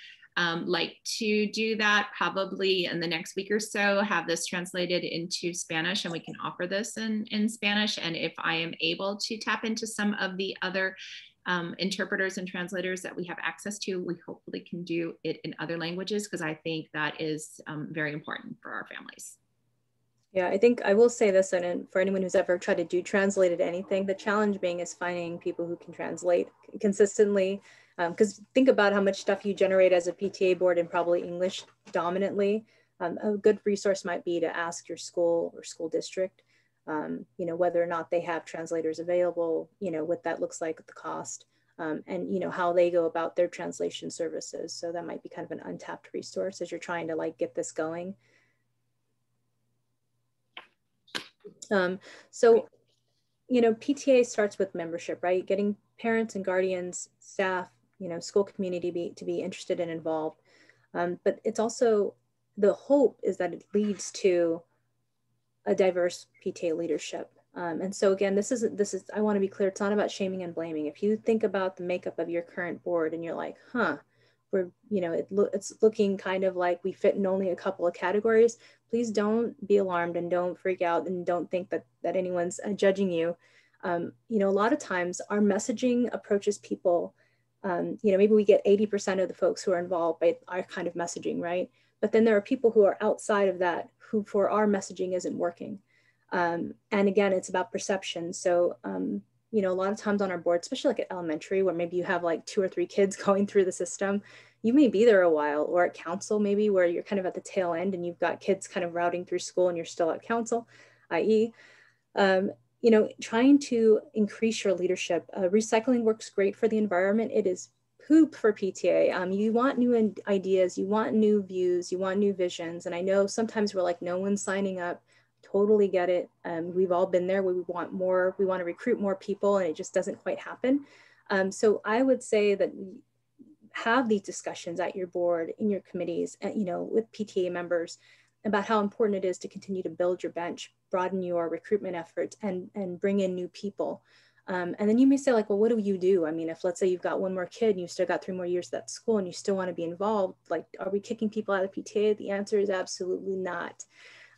like to do that probably in the next week or so, have this translated into Spanish, and we can offer this in Spanish. And if I am able to tap into some of the other interpreters and translators that we have access to, we hopefully can do it in other languages, because I think that is very important for our families. Yeah, I think I will say this, and for anyone who's ever tried to do translated anything, the challenge being is finding people who can translate consistently. Because think about how much stuff you generate as a PTA board in probably English dominantly. A good resource might be to ask your school or school district, you know, whether or not they have translators available, you know, what that looks like, the cost, and, you know, how they go about their translation services. So that might be kind of an untapped resource as you're trying to like get this going. So, you know, PTA starts with membership, right? Getting parents and guardians, staff, you know, school community to be interested and involved. But it's also, the hope is that it leads to a diverse PTA leadership. And so again, this is, I want to be clear, it's not about shaming and blaming. If you think about the makeup of your current board and you're like, we're, you know, it's looking kind of like we fit in only a couple of categories, please don't be alarmed and don't freak out and don't think that anyone's judging you. You know, a lot of times our messaging approaches people, you know, maybe we get 80% of the folks who are involved by our kind of messaging, right? But then there are people who are outside of that who for our messaging isn't working. And again, it's about perception. So, you know, a lot of times on our board, especially like at elementary, where maybe you have like 2 or 3 kids going through the system, you may be there a while, or at council, maybe where you're kind of at the tail end and you've got kids kind of routing through school and you're still at council, i.e., you know, trying to increase your leadership. Recycling works great for the environment. It is poop for PTA. You want new ideas, you want new views, you want new visions. And I know sometimes we're like, no one's signing up. Totally get it. We've all been there. We want more, we want to recruit more people, and it just doesn't quite happen. So I would say that have these discussions at your board, in your committees, you know, with PTA members about how important it is to continue to build your bench, broaden your recruitment efforts, and bring in new people. And then you may say like, well, what do you do? I mean, if let's say you've got 1 more kid and you still got 3 more years of that school and you still want to be involved, like, are we kicking people out of PTA? The answer is absolutely not.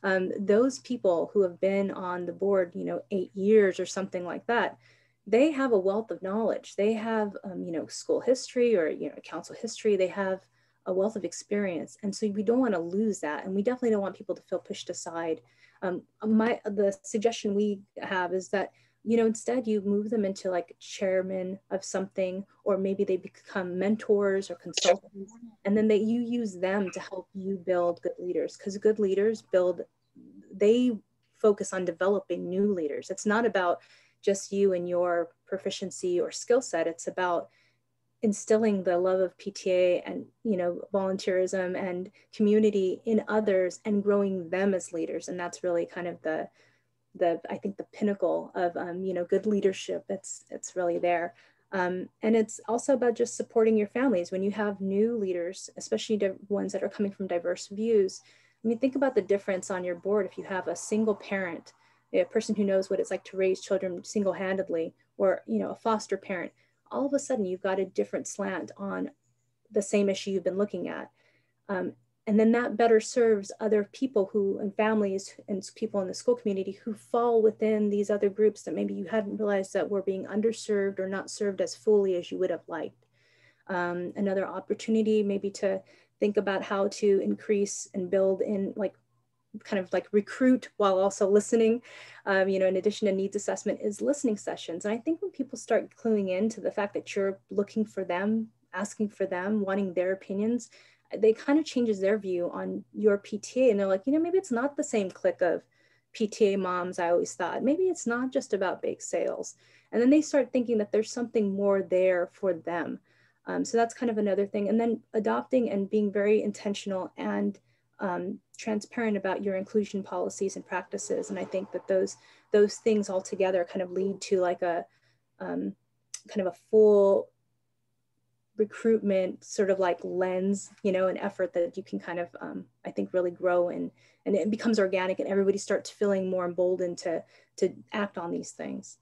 Those people who have been on the board, you know, 8 years or something like that, they have a wealth of knowledge. They have, you know, school history or, you know, council history. They have a wealth of experience. And so we don't want to lose that. And we definitely don't want people to feel pushed aside. The suggestion we have is that, you know, instead you move them into like chairman of something, or maybe they become mentors or consultants, and then you use them to help you build good leaders, because good leaders they focus on developing new leaders. It's not about just you and your proficiency or skill set. It's about instilling the love of PTA and, you know, volunteerism and community in others and growing them as leaders. And that's really kind of I think the pinnacle of, you know, good leadership. It's really there. And it's also about just supporting your families. When you have new leaders, especially ones that are coming from diverse views, I mean, think about the difference on your board if you have a single parent, a person who knows what it's like to raise children single-handedly, or, you know, a foster parent. All of a sudden, you've got a different slant on the same issue you've been looking at. And then that better serves other people who, and families and people in the school community who fall within these other groups that maybe you hadn't realized that were being underserved or not served as fully as you would have liked. Another opportunity maybe to think about how to increase and build in, like, kind of like recruit while also listening, you know, in addition to needs assessment, is listening sessions. And I think when people start cluing into the fact that you're looking for them, asking for them, wanting their opinions, they kind of changes their view on your PTA. And they're like, you know, maybe it's not the same clique of PTA moms I always thought. Maybe it's not just about bake sales. And then they start thinking that there's something more there for them. So that's kind of another thing. And then adopting and being very intentional and transparent about your inclusion policies and practices. And I think that those things all together kind of lead to like a kind of a full recruitment sort of like lens, you know, an effort that you can kind of, I think, really grow and it becomes organic and everybody starts feeling more emboldened to act on these things.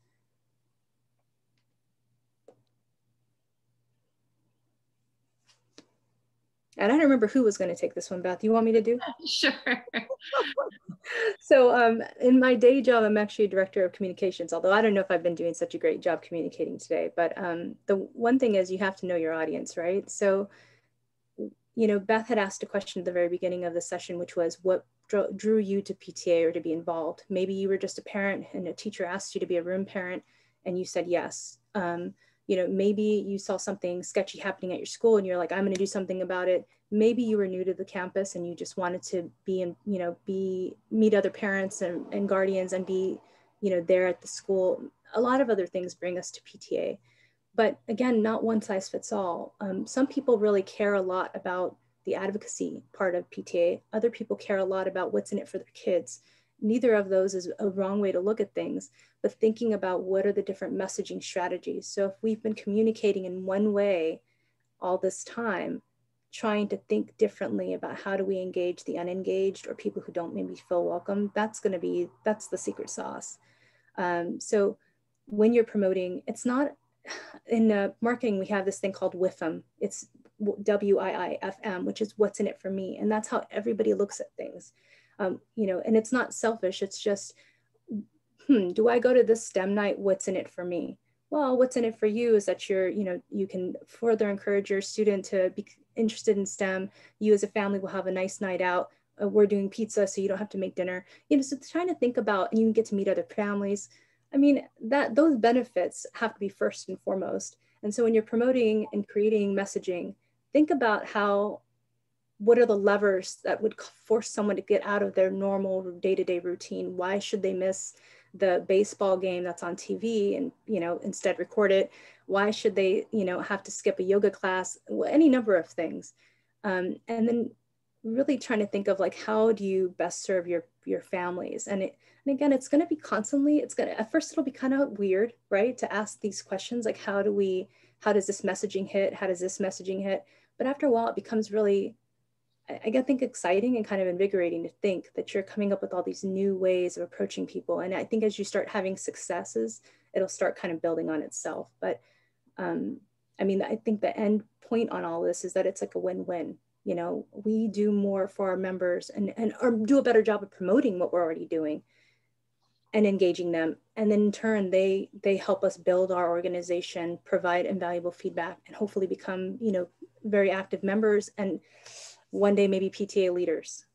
And I don't remember who was going to take this one, Beth. You want me to do? Sure. So in my day job, I'm actually a director of communications, although I don't know if I've been doing such a great job communicating today. But the one thing is you have to know your audience, right? So, you know, Beth had asked a question at the very beginning of the session, which was what drew you to PTA or to be involved? Maybe you were just a parent and a teacher asked you to be a room parent and you said yes. You know, maybe you saw something sketchy happening at your school and you're like, I'm going to do something about it. Maybe you were new to the campus and you just wanted to be in, you know, meet other parents and guardians and be, you know, there at the school. A lot of other things bring us to PTA, but again, not one size fits all. Some people really care a lot about the advocacy part of PTA. Other people care a lot about what's in it for their kids. Neither of those is a wrong way to look at things, but thinking about what are the different messaging strategies. So if we've been communicating in one way all this time, trying to think differently about how do we engage the unengaged or people who don't maybe feel welcome, that's the secret sauce. So when you're promoting, it's not, in marketing, we have this thing called WIFM. It's WIIFM, which is what's in it for me. And that's how everybody looks at things. You know, and it's not selfish. It's just, do I go to this STEM night? What's in it for me? Well, what's in it for you is that you can further encourage your student to be interested in STEM. You as a family will have a nice night out. We're doing pizza, so you don't have to make dinner. You know, so trying to think about, and you can get to meet other families. I mean, those benefits have to be first and foremost. And so when you're promoting and creating messaging, think about what are the levers that would force someone to get out of their normal day-to-day routine? Why should they miss the baseball game that's on TV and, you know, instead record it? Why should they, you know, have to skip a yoga class? Any number of things. And then really trying to think of like, how do you best serve your families? And again, it's going to be constantly, at first it'll be kind of weird, right? To ask these questions, like, how does this messaging hit? How does this messaging hit? But after a while, it becomes really, I think, exciting and kind of invigorating to think that you're coming up with all these new ways of approaching people. And I think as you start having successes, it'll start kind of building on itself. But I mean, I think the end point on all this is that it's like a win-win. You know, we do more for our members and or do a better job of promoting what we're already doing and engaging them. And then in turn, they help us build our organization, provide invaluable feedback, and hopefully become, you know, very active members and one day maybe PTA leaders.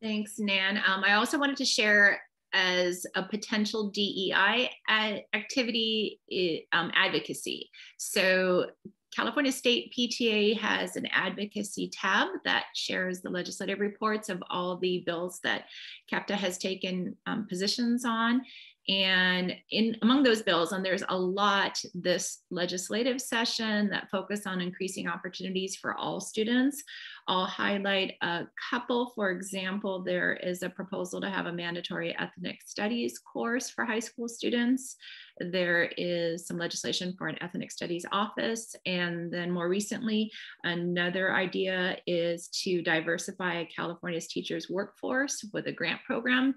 Thanks, Nan. I also wanted to share as a potential DEI activity, advocacy. So California State PTA has an advocacy tab that shares the legislative reports of all the bills that CAPTA has taken positions on. And among those bills, and there's a lot this legislative session that focus on increasing opportunities for all students. I'll highlight a couple. For example, there is a proposal to have a mandatory ethnic studies course for high school students. there is some legislation for an ethnic studies office. And then more recently, another idea is to diversify California's teachers workforce with a grant program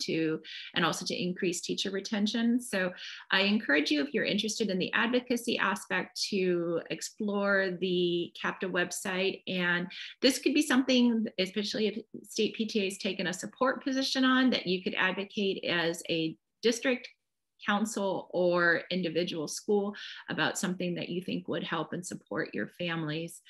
and also to increase teacher retention. So I encourage you, if you're interested in the advocacy aspect, to explore the CAPTA website. And this could be something, especially if state PTA has taken a support position on, that you could advocate as a district, council, or individual school about something that you think would help and support your families.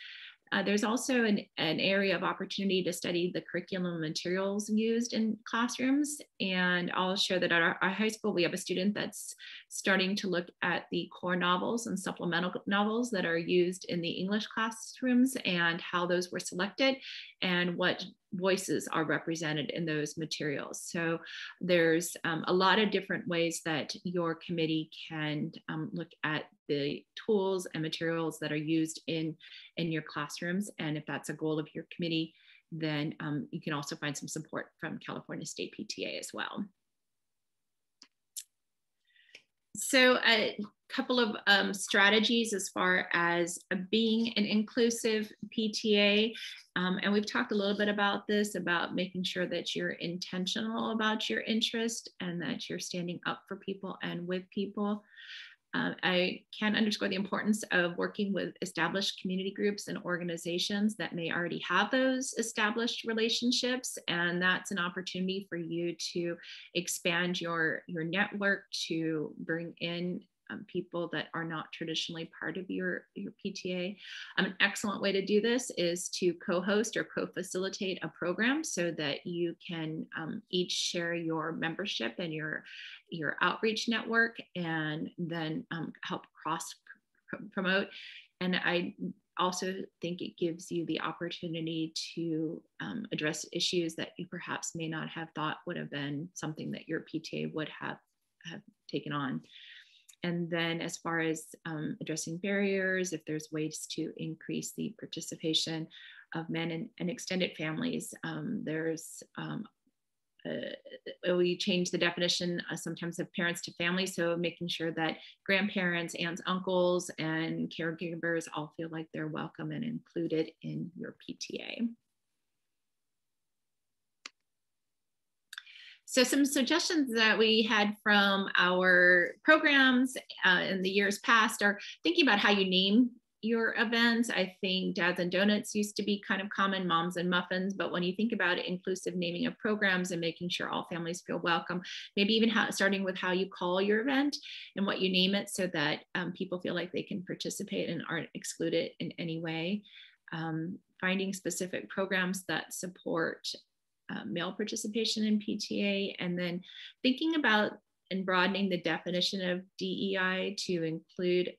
There's also an area of opportunity to study the curriculum materials used in classrooms. And I'll share that at our high school, we have a student that's starting to look at the core novels and supplemental novels that are used in the English classrooms and how those were selected and what voices are represented in those materials. So there's a lot of different ways that your committee can look at the tools and materials that are used in your classrooms. And if that's a goal of your committee, then you can also find some support from California State PTA as well. So a couple of strategies as far as being an inclusive PTA. And we've talked a little bit about this, about making sure that you're intentional about your interest and that you're standing up for people and with people. I can underscore the importance of working with established community groups and organizations that may already have those established relationships. And that's an opportunity for you to expand your network, to bring in people that are not traditionally part of your PTA. An excellent way to do this is to co-host or co-facilitate a program so that you can each share your membership and your outreach network, and then help cross promote. And I also think it gives you the opportunity to address issues that you perhaps may not have thought would have been something that your PTA would have taken on. And then as far as addressing barriers, if there's ways to increase the participation of men and extended families, we change the definition sometimes of parents to families. So making sure that grandparents, aunts, uncles, and caregivers all feel like they're welcome and included in your PTA. So some suggestions that we had from our programs in the years past are thinking about how you name your events. I think Dads and Donuts used to be kind of common, Moms and Muffins, but when you think about inclusive naming of programs and making sure all families feel welcome, maybe even starting with how you call your event and what you name it so that people feel like they can participate and aren't excluded in any way. Finding specific programs that support male participation in PTA, and then thinking about and broadening the definition of DEI to include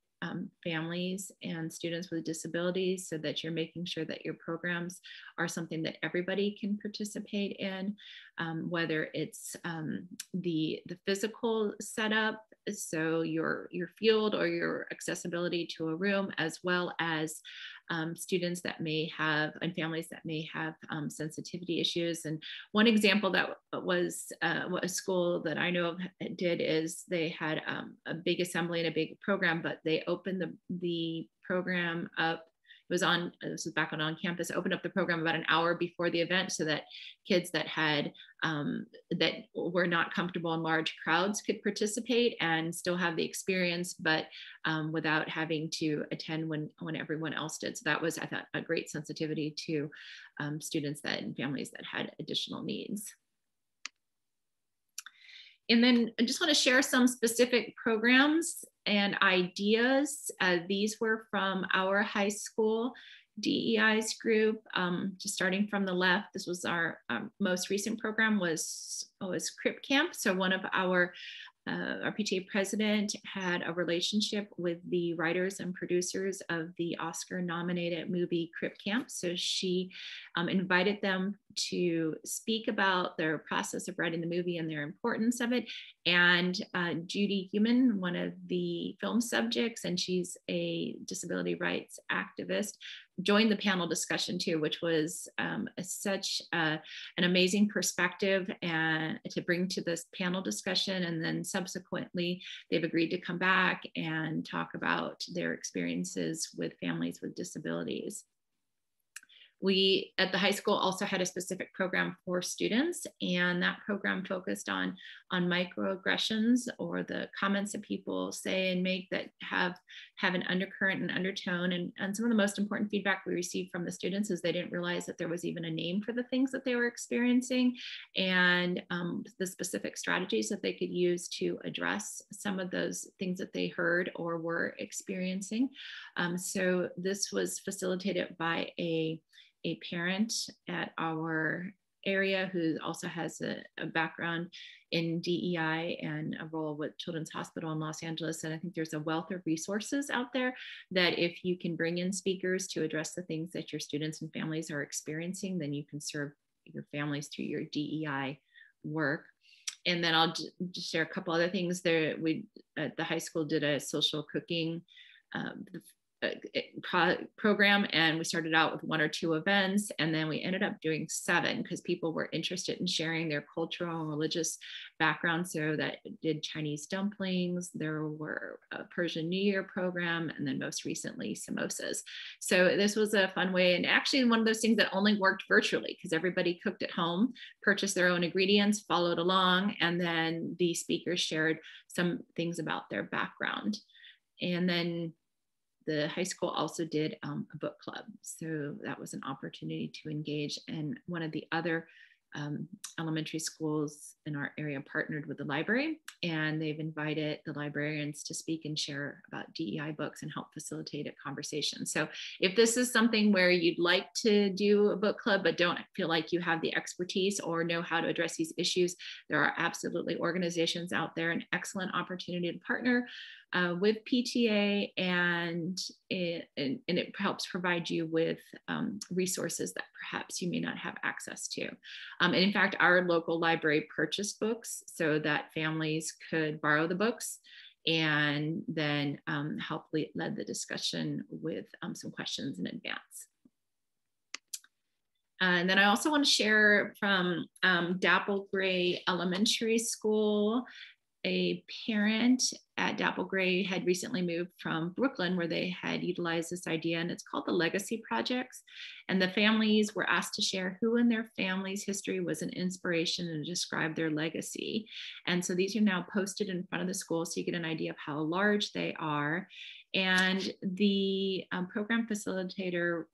families and students with disabilities, so that you're making sure that your programs are something that everybody can participate in, whether it's the physical setup, so your field or your accessibility to a room, as well as students that may have and families that may have sensitivity issues. And one example that was what a school that I know of did is they had a big assembly and a big program, but they opened the program up. This was back on campus, opened up the program about an hour before the event so that kids that had that were not comfortable in large crowds could participate and still have the experience, but without having to attend when everyone else did. So that was, I thought, a great sensitivity to students and families that had additional needs. And then I just want to share some specific programs and ideas. These were from our high school DEI's group. Just starting from the left, this was our most recent program was Crip Camp. So one of our PTA president had a relationship with the writers and producers of the Oscar-nominated movie Crip Camp. So she invited them to speak about their process of writing the movie and their importance of it. And Judy Human, one of the film subjects, and she's a disability rights activist, joined the panel discussion too, which was such an amazing perspective and to bring to this panel discussion. And then subsequently, they've agreed to come back and talk about their experiences with families with disabilities. We at the high school also had a specific program for students, and that program focused on microaggressions, or the comments that people say and make that have an undercurrent and undertone. And some of the most important feedback we received from the students is they didn't realize that there was even a name for the things that they were experiencing, and the specific strategies that they could use to address some of those things that they heard or were experiencing. So this was facilitated by a parent at our area who also has a background in DEI and a role with Children's Hospital in Los Angeles. And I think there's a wealth of resources out there that if you can bring in speakers to address the things that your students and families are experiencing, then you can serve your families through your DEI work. And then I'll just share a couple other things there. We at the high school did a social cooking program, and we started out with 1 or 2 events, and then we ended up doing 7 because people were interested in sharing their cultural and religious background. So that did Chinese dumplings, there were a Persian New Year program, and then most recently samosas. So this was a fun way, and actually one of those things that only worked virtually because everybody cooked at home, purchased their own ingredients, followed along, and then the speakers shared some things about their background. And then the high school also did a book club. So that was an opportunity to engage. And one of the other elementary schools in our area partnered with the library, and they've invited the librarians to speak and share about DEI books and help facilitate a conversation. So if this is something where you'd like to do a book club, but don't feel like you have the expertise or know how to address these issues, there are absolutely organizations out there, an excellent opportunity to partner with PTA, and it helps provide you with resources that perhaps you may not have access to. And in fact, our local library purchased books so that families could borrow the books, and then help lead the discussion with some questions in advance. And then I also want to share from Dapple Gray Elementary School. A parent at Dapple Gray had recently moved from Brooklyn, where they had utilized this idea, and it's called the Legacy Projects. And the families were asked to share who in their family's history was an inspiration and describe their legacy. And so these are now posted in front of the school so you get an idea of how large they are. And the program facilitator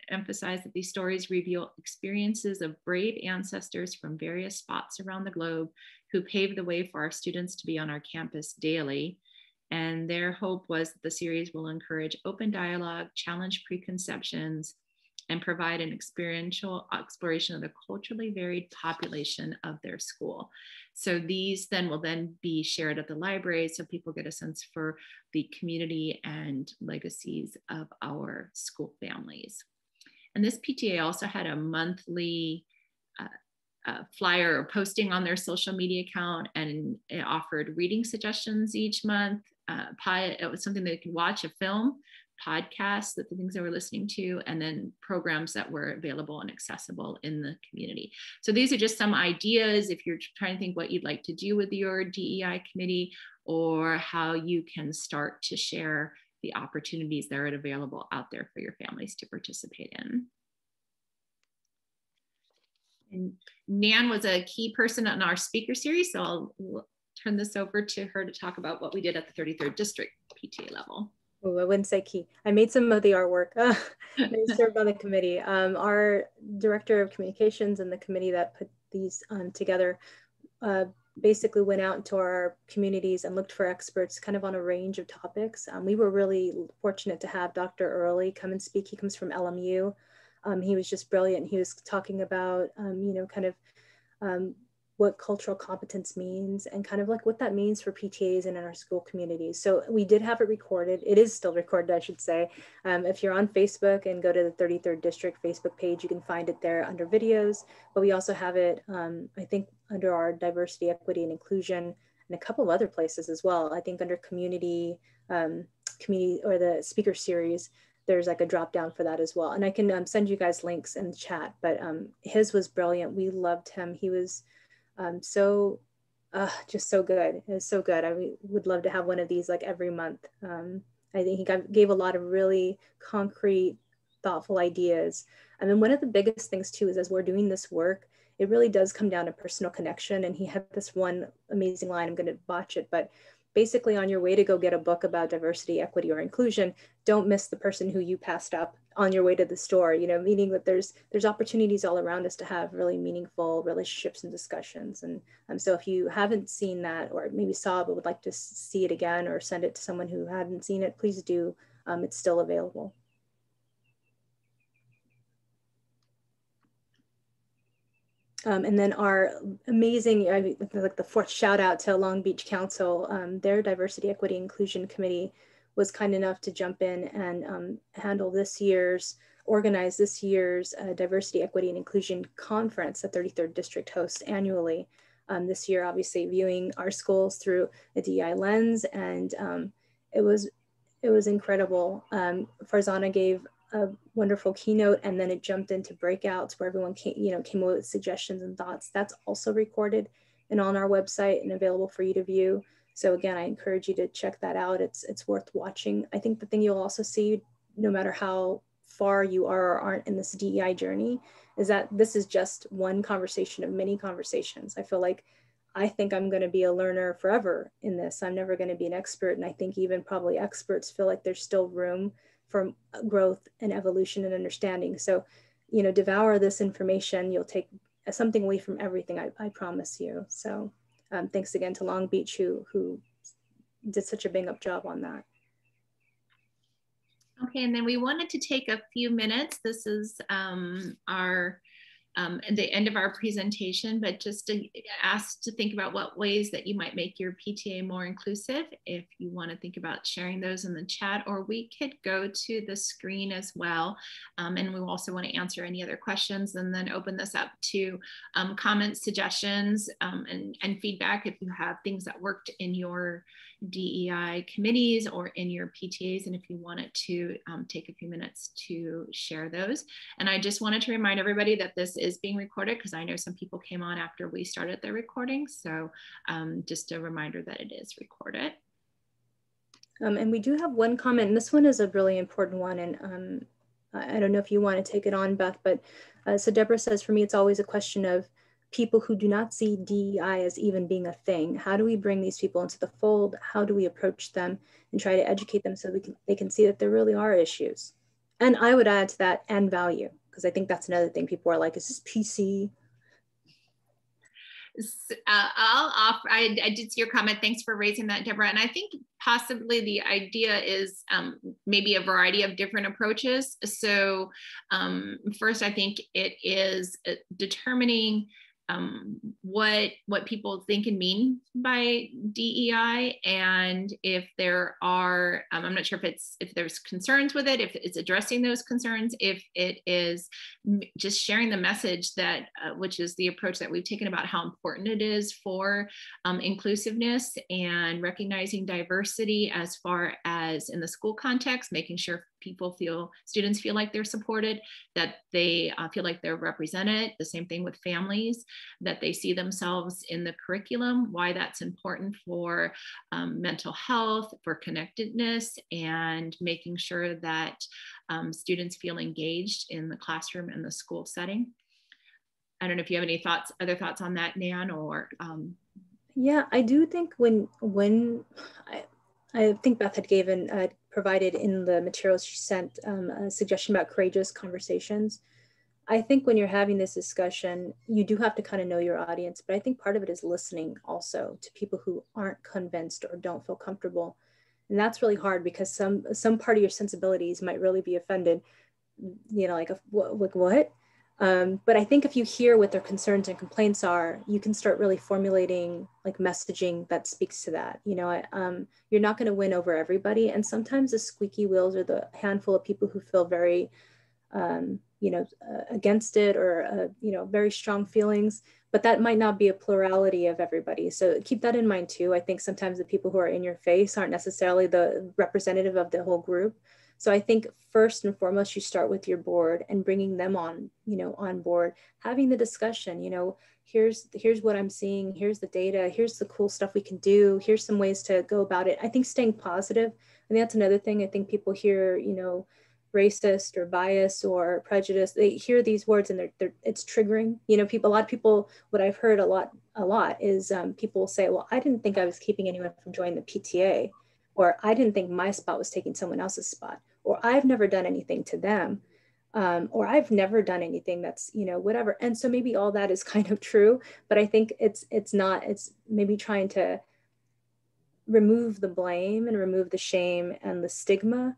emphasized that these stories reveal experiences of brave ancestors from various spots around the globe who paved the way for our students to be on our campus daily. And their hope was that the series will encourage open dialogue, challenge preconceptions, and provide an experiential exploration of the culturally varied population of their school. So these then will be shared at the library so people get a sense for the community and legacies of our school families. And this PTA also had a monthly flyer or posting on their social media account, and it offered reading suggestions each month. It was something they could watch, a film, podcasts, the things they were listening to, and then programs that were available and accessible in the community. So these are just some ideas if you're trying to think what you'd like to do with your DEI committee, or how you can start to share the opportunities that are available out there for your families to participate in. And Nan was a key person in our speaker series, so I'll turn this over to her to talk about what we did at the 33rd District PTA level. Oh, I wouldn't say key. I made some of the artwork. I served on the committee. Our director of communications and the committee that put these together basically went out into our communities and looked for experts kind of on a range of topics. We were really fortunate to have Dr. Early come and speak. He comes from LMU. He was just brilliant. He was talking about, you know, kind of what cultural competence means and kind of like what that means for PTAs and in our school communities. So we did have it recorded. It is still recorded, I should say. If you're on Facebook and go to the 33rd District Facebook page, you can find it there under videos, but we also have it, I think, under our diversity, equity, and inclusion, and a couple of other places as well. I think under community or the speaker series, there's like a drop down for that as well. And I can send you guys links in the chat, but his was brilliant. We loved him. He was just so good. It was so good. I would love to have one of these like every month. I think he gave a lot of really concrete, thoughtful ideas. And then one of the biggest things too is as we're doing this work, it really does come down to personal connection. And he had this one amazing line, I'm going to botch it, but basically on your way to go get a book about diversity, equity, or inclusion, don't miss the person who you passed up on your way to the store, you know, meaning that there's opportunities all around us to have really meaningful relationships and discussions. And so if you haven't seen that, or maybe saw it but would like to see it again or send it to someone who hadn't seen it, please do. It's still available. And then our amazing, like the fourth shout out to Long Beach Council, their Diversity, Equity, Inclusion Committee was kind enough to jump in and organize this year's Diversity, Equity, and Inclusion Conference that 33rd District hosts annually. This year, obviously viewing our schools through a DEI lens, and it was incredible. Farzana gave a wonderful keynote, and then it jumped into breakouts where everyone came up with suggestions and thoughts. That's also recorded and on our website and available for you to view. So again, I encourage you to check that out. It's worth watching. I think the thing you'll also see, no matter how far you are or aren't in this DEI journey, is that this is just one conversation of many conversations. I think I'm going to be a learner forever in this. I'm never going to be an expert. And I think even probably experts feel like there's still room for growth and evolution and understanding. So, you know, devour this information. You'll take something away from everything, I promise you. So thanks again to Long Beach who did such a bang up job on that. Okay, and then we wanted to take a few minutes. This is at the end of our presentation, but just to ask to think about what ways that you might make your PTA more inclusive. If you want to think about sharing those in the chat, or we could go to the screen as well. And we also want to answer any other questions and then open this up to comments, suggestions, and feedback if you have things that worked in your DEI committees or in your PTAs, and if you wanted to take a few minutes to share those. And I just wanted to remind everybody that this is being recorded, because I know some people came on after we started the recording. So just a reminder that it is recorded. And we do have one comment, and this one is a really important one. And I don't know if you want to take it on, Beth, but so Deborah says, for me, it's always a question of people who do not see DEI as even being a thing. How do we bring these people into the fold? How do we approach them and try to educate them so they can see that there really are issues? And I would add to that, and value, because I think that's another thing. People are like, is this PC? I did see your comment. Thanks for raising that, Deborah. And I think possibly the idea is maybe a variety of different approaches. So first, I think it is determining what people think and mean by DEI, and if there are, I'm not sure if there's concerns with it, if it's addressing those concerns, if it is just sharing the message that, which is the approach that we've taken about how important it is for inclusiveness and recognizing diversity as far as in the school context, making sure students feel like they're supported, that they feel like they're represented. The same thing with families, that they see themselves in the curriculum, why that's important for mental health, for connectedness, and making sure that students feel engaged in the classroom and the school setting. I don't know if you have any other thoughts on that, Nan, or Yeah, I do think when I think Beth had provided in the materials she sent a suggestion about courageous conversations. I think when you're having this discussion, you do have to kind of know your audience, but I think part of it is listening also to people who aren't convinced or don't feel comfortable. And that's really hard, because some part of your sensibilities might really be offended, you know, like what? But I think if you hear what their concerns and complaints are, you can start really formulating like messaging that speaks to that. You know, you're not going to win over everybody. And sometimes the squeaky wheels are the handful of people who feel very, you know, against it, or, you know, very strong feelings, but that might not be a plurality of everybody. So keep that in mind too. I think sometimes the people who are in your face aren't necessarily the representative of the whole group. So I think first and foremost, you start with your board and bringing them on, you know, on board, having the discussion, you know, here's what I'm seeing, here's the data, here's the cool stuff we can do, here's some ways to go about it. I think staying positive, and that's another thing. I think people hear, you know, racist or bias or prejudice, they hear these words and it's triggering. You know, a lot of people, what I've heard a lot is people say, well, I didn't think I was keeping anyone from joining the PTA, or I didn't think my spot was taking someone else's spot, or I've never done anything to them, or I've never done anything that's, you know, whatever. And so maybe all that is kind of true, but I think it's maybe trying to remove the blame and remove the shame and the stigma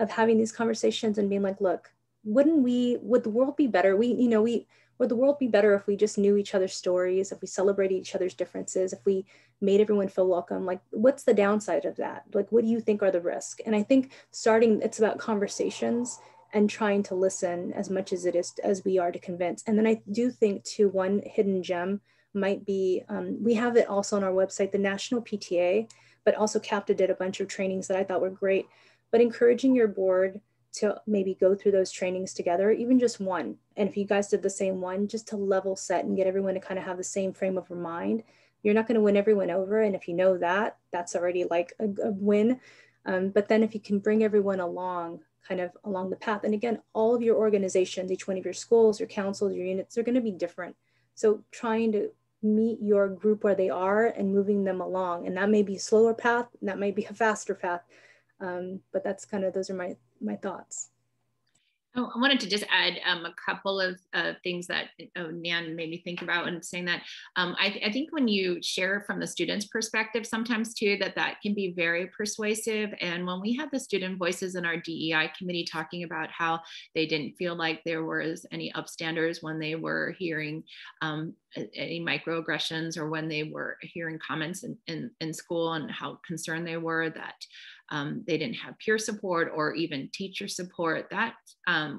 of having these conversations and being like, look, would the world be better? Would the world be better if we just knew each other's stories, if we celebrated each other's differences, if we made everyone feel welcome? Like, what's the downside of that? Like, what do you think are the risks? And I think it's about conversations and trying to listen as much as it is as we are to convince. And then I do think too, one hidden gem might be, we have it also on our website, the National PTA, but also CAPTA did a bunch of trainings that I thought were great. But encouraging your board to maybe go through those trainings together, even just one. And if you guys did the same one, just to level set and get everyone to kind of have the same frame of mind. You're not going to win everyone over. And if you know that, that's already like a win. But then if you can bring everyone along, kind of along the path. And again, all of your organizations, each one of your schools, your councils, your units, they're going to be different. So trying to meet your group where they are and moving them along. And that may be a slower path, and that might be a faster path. But that's kind of, those are my thoughts. Oh, I wanted to just add a couple of things that Nan made me think about when saying that. I think when you share from the student's perspective, sometimes too, that can be very persuasive. And when we had the student voices in our DEI committee talking about how they didn't feel like there was any upstanders when they were hearing any microaggressions, or when they were hearing comments in school, and how concerned they were that they didn't have peer support or even teacher support. That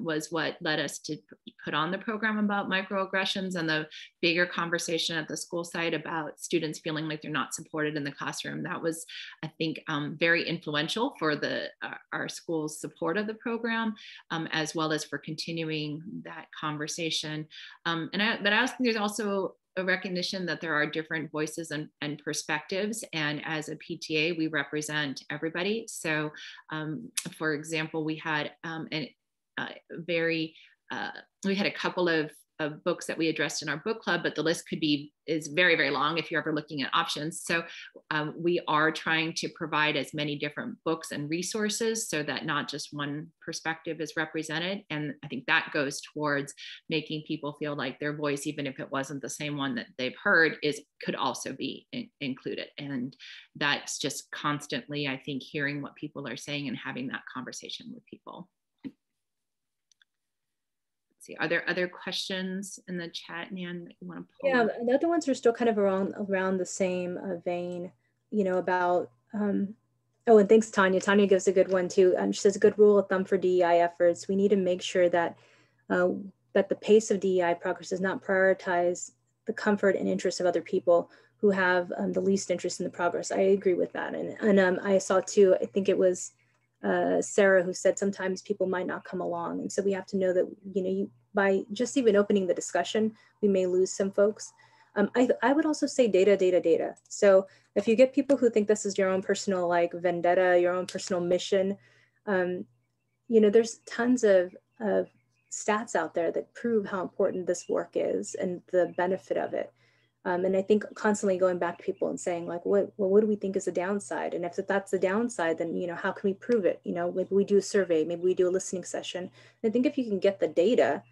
was what led us to put on the program about microaggressions, and the bigger conversation at the school site about students feeling like they're not supported in the classroom. That was, I think, very influential for our school's support of the program, as well as for continuing that conversation. But I also think there's also a recognition that there are different voices and perspectives. And as a PTA, we represent everybody. So for example, we had we had a couple of books that we addressed in our book club, but the list is very, very long if you're ever looking at options. So we are trying to provide as many different books and resources so that not just one perspective is represented. And I think that goes towards making people feel like their voice, even if it wasn't the same one that they've heard, could also be included. And that's just constantly, I think, hearing what people are saying and having that conversation with people. See, are there other questions in the chat, Nan, that you want to pull? Yeah, the other ones are still kind of around the same vein, you know, about, oh, and thanks, Tanya. Tanya gives a good one too. She says, a good rule of thumb for DEI efforts, we need to make sure that that the pace of DEI progress does not prioritize the comfort and interests of other people who have the least interest in the progress. I agree with that. And I saw too, I think it was Sarah who said sometimes people might not come along. And so we have to know that, you know, by just even opening the discussion, we may lose some folks. I would also say data. So if you get people who think this is your own personal like vendetta, your own personal mission, you know, there's tons of stats out there that prove how important this work is and the benefit of it. And I think constantly going back to people and saying like, what do we think is the downside? And if that's the downside, then, you know, how can we prove it? You know, maybe we do a survey, maybe we do a listening session. And I think if you can get the data,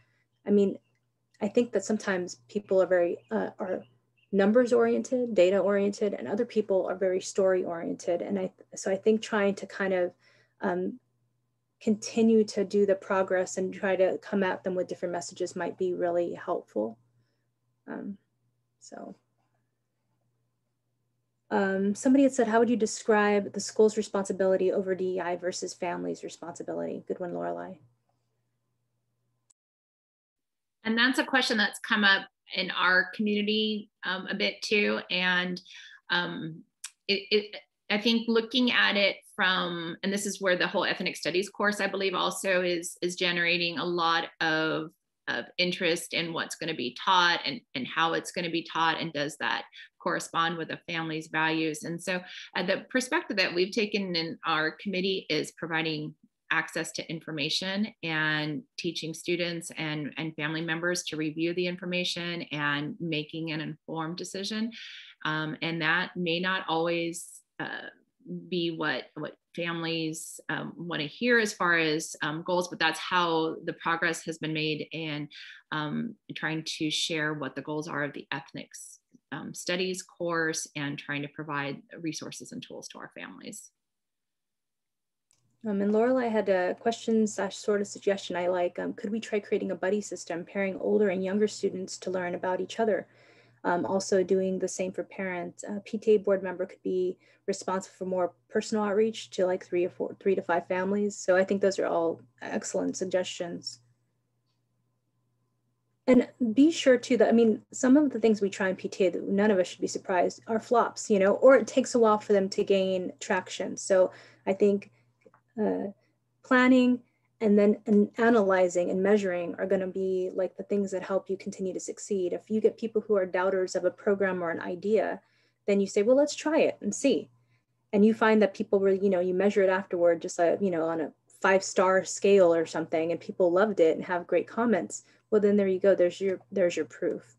I mean, I think that sometimes people are very, are numbers oriented, data oriented, and other people are very story oriented. And so I think trying to kind of continue to do the progress and try to come at them with different messages might be really helpful. Somebody had said, how would you describe the school's responsibility over DEI versus family's responsibility? Good one, Lorelei. And that's a question that's come up in our community a bit too. And I think looking at it from, and this is where the whole ethnic studies course, I believe also is generating a lot of interest in what's going to be taught and how it's going to be taught, and does that correspond with a family's values. And so the perspective that we've taken in our committee is providing access to information and teaching students and family members to review the information and making an informed decision. And that may not always be what families want to hear as far as goals, but that's how the progress has been made in trying to share what the goals are of the ethnic studies course and trying to provide resources and tools to our families. And Lorelei had a question / sort of suggestion I like. Could we try creating a buddy system, pairing older and younger students to learn about each other? Also doing the same for parents. A PTA board member could be responsible for more personal outreach to like 3 to 5 families. So I think those are all excellent suggestions. And be sure too that, I mean, some of the things we try in PTA that none of us should be surprised are flops, you know, or it takes a while for them to gain traction. So I think planning and then analyzing and measuring are going to be like the things that help you continue to succeed. If you get people who are doubters of a program or an idea, then you say, well, let's try it and see. And you find that people were, you know, you measure it afterward, just like, you know, on a 5-star scale or something, and people loved it and have great comments. Well, then there you go. There's your proof.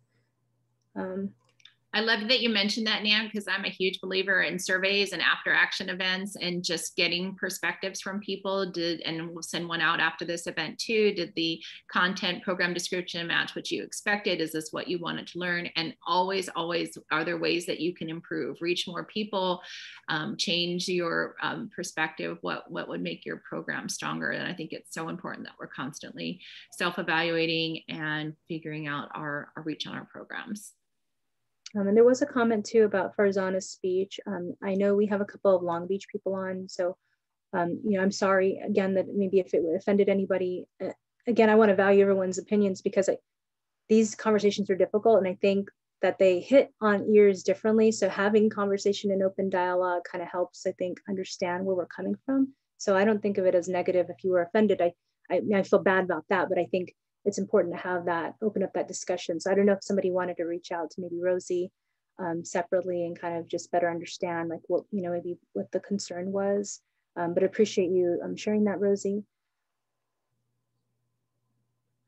I love that you mentioned that, Nan, because I'm a huge believer in surveys and after action events and just getting perspectives from people. And we'll send one out after this event too. Did the content program description match what you expected? Is this what you wanted to learn? And always, are there ways that you can improve, reach more people, change your perspective? What would make your program stronger? And I think it's so important that we're constantly self-evaluating and figuring out our reach on our programs. And there was a comment too about Farzana's speech. I know we have a couple of Long Beach people on, so you know, I'm sorry again that maybe if it offended anybody. Again, I want to value everyone's opinions because these conversations are difficult, and I think that they hit on ears differently. So having conversation and open dialogue kind of helps, I think, understand where we're coming from. So I don't think of it as negative if you were offended. I feel bad about that, but I think it's important to have that, open up that discussion. So I don't know if somebody wanted to reach out to maybe Rosie separately and kind of just better understand like what, you know, maybe what the concern was. But I appreciate you sharing that, Rosie.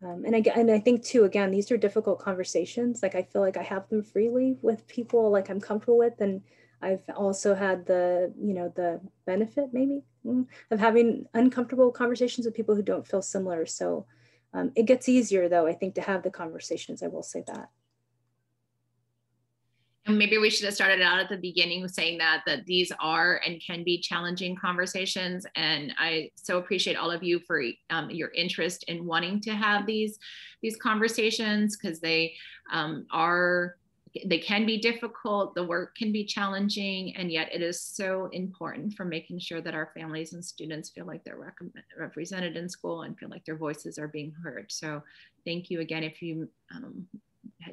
And I think too, again, these are difficult conversations. Like I feel like I have them freely with people like I'm comfortable with. And I've also had the, you know, the benefit maybe of having uncomfortable conversations with people who don't feel similar. So it gets easier though, I think, to have the conversations, I will say that. And maybe we should have started out at the beginning saying that these are and can be challenging conversations. And I so appreciate all of you for your interest in wanting to have these conversations, because they can be difficult, the work can be challenging, and yet it is so important for making sure that our families and students feel like they're represented in school and feel like their voices are being heard. So thank you again. If you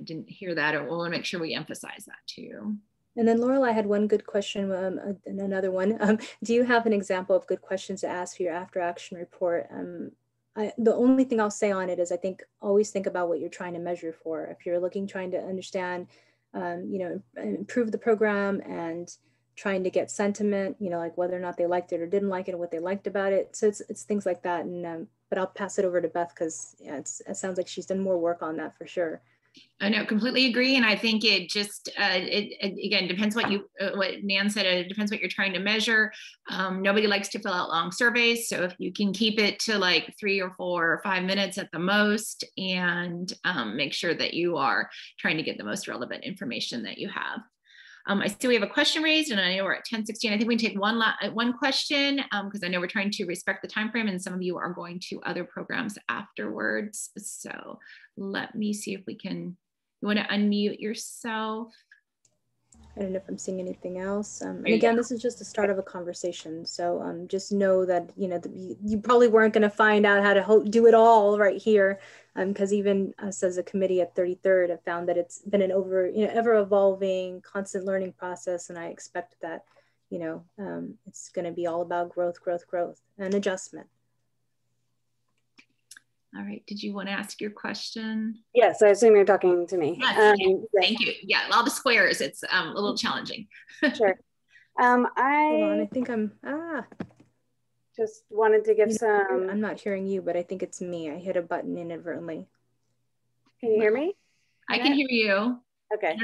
didn't hear that, or we'll make sure we emphasize that too. And then Lorelei had one good question and another one. Do you have an example of good questions to ask for your after action report? The only thing I'll say on it is I think always think about what you're trying to measure for. If you're trying to understand, you know, improve the program and trying to get sentiment, you know, like whether or not they liked it or didn't like it and what they liked about it. So it's things like that. And but I'll pass it over to Beth because yeah, it sounds like she's done more work on that for sure. I know, completely agree. And I think it just, it again, depends what Nan said, it depends what you're trying to measure. Nobody likes to fill out long surveys. So if you can keep it to like 3 or 4 or 5 minutes at the most, and make sure that you are trying to get the most relevant information that you have. I see we have a question raised, and I know we're at 10:16. I think we can take one question because I know we're trying to respect the time frame, and some of you are going to other programs afterwards. So let me see if we can. You want to unmute yourself? I don't know if I'm seeing anything else. And again, this is just the start of a conversation. So just know that, you know, you probably weren't going to find out how to do it all right here. Because even us as a committee at 33rd have found that it's been an ever evolving, constant learning process. And I expect that, you know, it's going to be all about growth, and adjustment. All right. Did you want to ask your question? Yes, I assume you're talking to me. Yes, thank you. Yeah, a lot of squares. It's a little challenging. Sure. Hold on, I think I'm, just wanted to give some. I'm not hearing you, but I think it's me. I hit a button inadvertently. Can you hear me? I can hear you. Okay.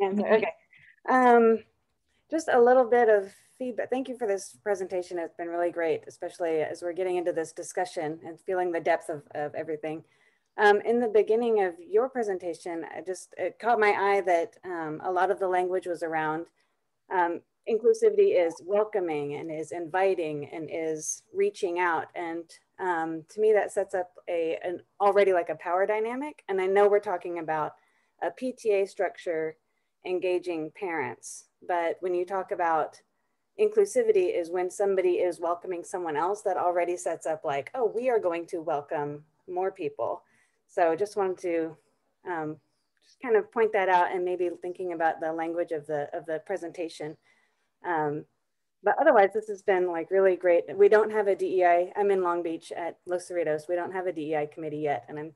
Okay. Just a little bit of feedback. Thank you for this presentation. It's been really great, especially as we're getting into this discussion and feeling the depth of everything. In the beginning of your presentation, it caught my eye that a lot of the language was around inclusivity is welcoming and is inviting and is reaching out. And to me, that sets up an already like a power dynamic. And I know we're talking about a PTA structure engaging parents, but when you talk about inclusivity is when somebody is welcoming someone else, that already sets up like, oh, we are going to welcome more people. So just wanted to just kind of point that out, and maybe thinking about the language of the presentation. But otherwise, this has been like really great. We don't have a DEI. I'm in Long Beach at Los Cerritos. We don't have a DEI committee yet, and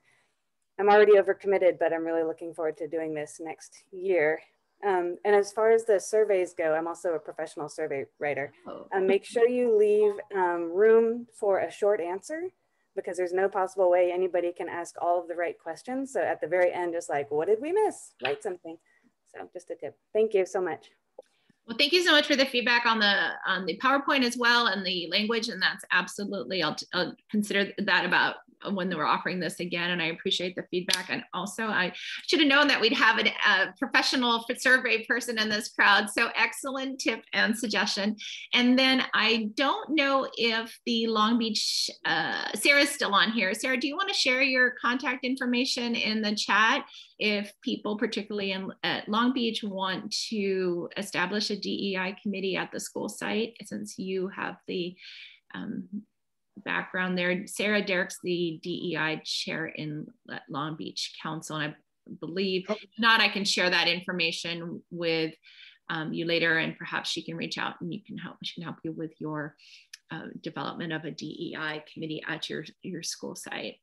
I'm already overcommitted, but I'm really looking forward to doing this next year. And as far as the surveys go, I'm also a professional survey writer. Make sure you leave room for a short answer, because there's no possible way anybody can ask all of the right questions. So at the very end, just like, what did we miss? Write something. So just a tip. Thank you so much. Well, thank you so much for the feedback on the PowerPoint as well, and the language. And that's absolutely, I'll consider that about when we're offering this again. And I appreciate the feedback. And also, I should have known that we'd have a professional survey person in this crowd. So excellent tip and suggestion. And then I don't know if the Long Beach, Sarah's still on here. Sarah, do you want to share your contact information in the chat if people, particularly at Long Beach, want to establish a DEI committee at the school site, since you have the background there? Sarah Derrick's the DEI chair in Long Beach Council, and I believe, if not, I can share that information with you later, and perhaps she can reach out and she can help you with your development of a DEI committee at your school site.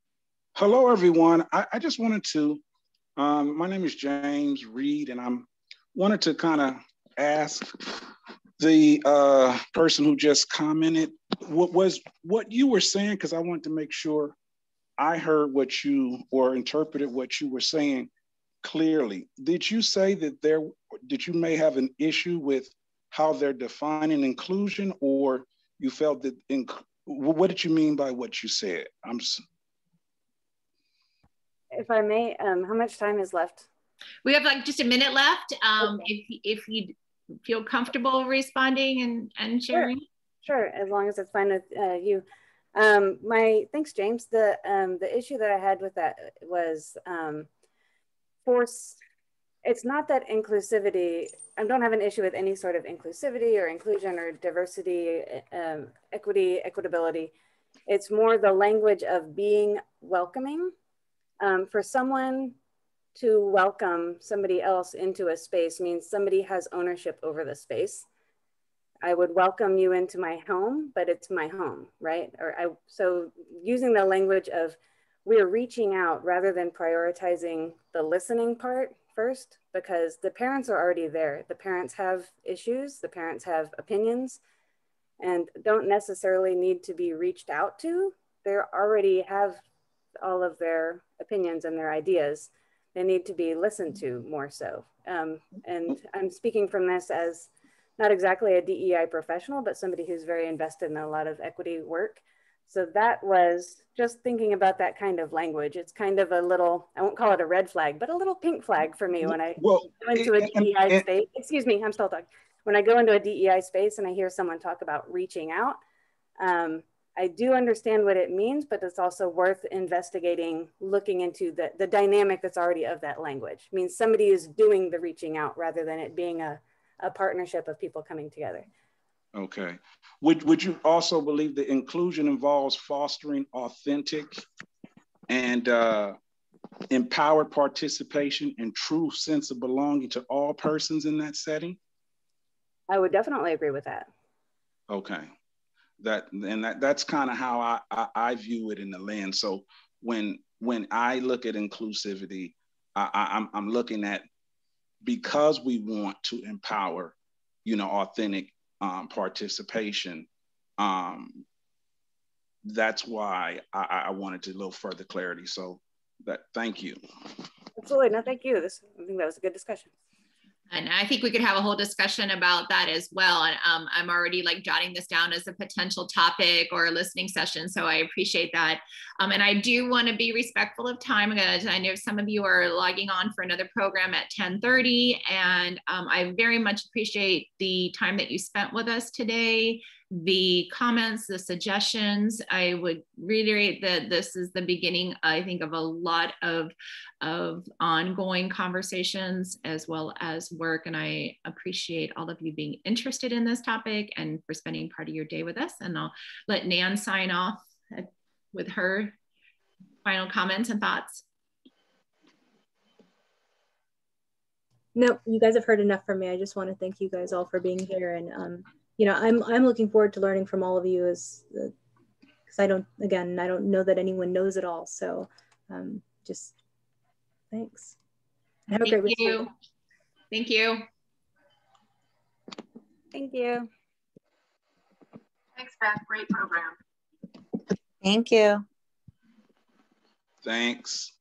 Hello, everyone. I just wanted to, my name is James Reed, and I wanted to kind of ask the person who just commented what you were saying, because I wanted to make sure I heard what you, or interpreted what you were saying clearly. Did you say that you may have an issue with how they're defining inclusion, or you felt that, what did you mean by what you said? If I may, how much time is left? We have like just a minute left. Okay. If you feel comfortable responding and sharing. Sure, as long as it's fine with you. Thanks, James. The issue that I had with that was it's not that inclusivity, I don't have an issue with any sort of inclusivity or inclusion or diversity, equity, equitability. It's more the language of being welcoming. For someone to welcome somebody else into a space means somebody has ownership over the space. I would welcome you into my home, but it's my home, right? So using the language of we're reaching out rather than prioritizing the listening part first, because the parents are already there. The parents have issues, the parents have opinions, and don't necessarily need to be reached out to. They already have all of their opinions and their ideas. They need to be listened to more so. And I'm speaking from this as not exactly a DEI professional, but somebody who's very invested in a lot of equity work. So that was just thinking about that kind of language. It's kind of a little, I won't call it a red flag, but a little pink flag for me when I go into a DEI space. Excuse me, I'm still talking. When I go into a DEI space and I hear someone talk about reaching out, I do understand what it means, but it's also worth investigating, looking into the dynamic that's already of that language. It means somebody is doing the reaching out rather than it being a partnership of people coming together. Okay. Would you also believe that inclusion involves fostering authentic and empowered participation and true sense of belonging to all persons in that setting? I would definitely agree with that. Okay. That's kind of how I view it in the lens. So when I look at inclusivity, I'm looking at, because we want to empower, authentic participation. That's why I wanted a little further clarity. So thank you. Absolutely, no, thank you. I think that was a good discussion. And I think we could have a whole discussion about that as well. And I'm already like jotting this down as a potential topic or a listening session. So I appreciate that. And I do want to be respectful of time. I know some of you are logging on for another program at 10:30. And I very much appreciate the time that you spent with us today, the comments, the suggestions. I would reiterate that this is the beginning, I think, of a lot of ongoing conversations as well as work. And I appreciate all of you being interested in this topic and for spending part of your day with us. And I'll let Nan sign off with her final comments and thoughts. Nope, you guys have heard enough from me. I just want to thank you guys all for being here. And I'm looking forward to learning from all of you, because I don't know that anyone knows it all. So just thanks. Have a great week. Thank you. Thank you. Thanks, Beth. Great program. Thank you. Thanks.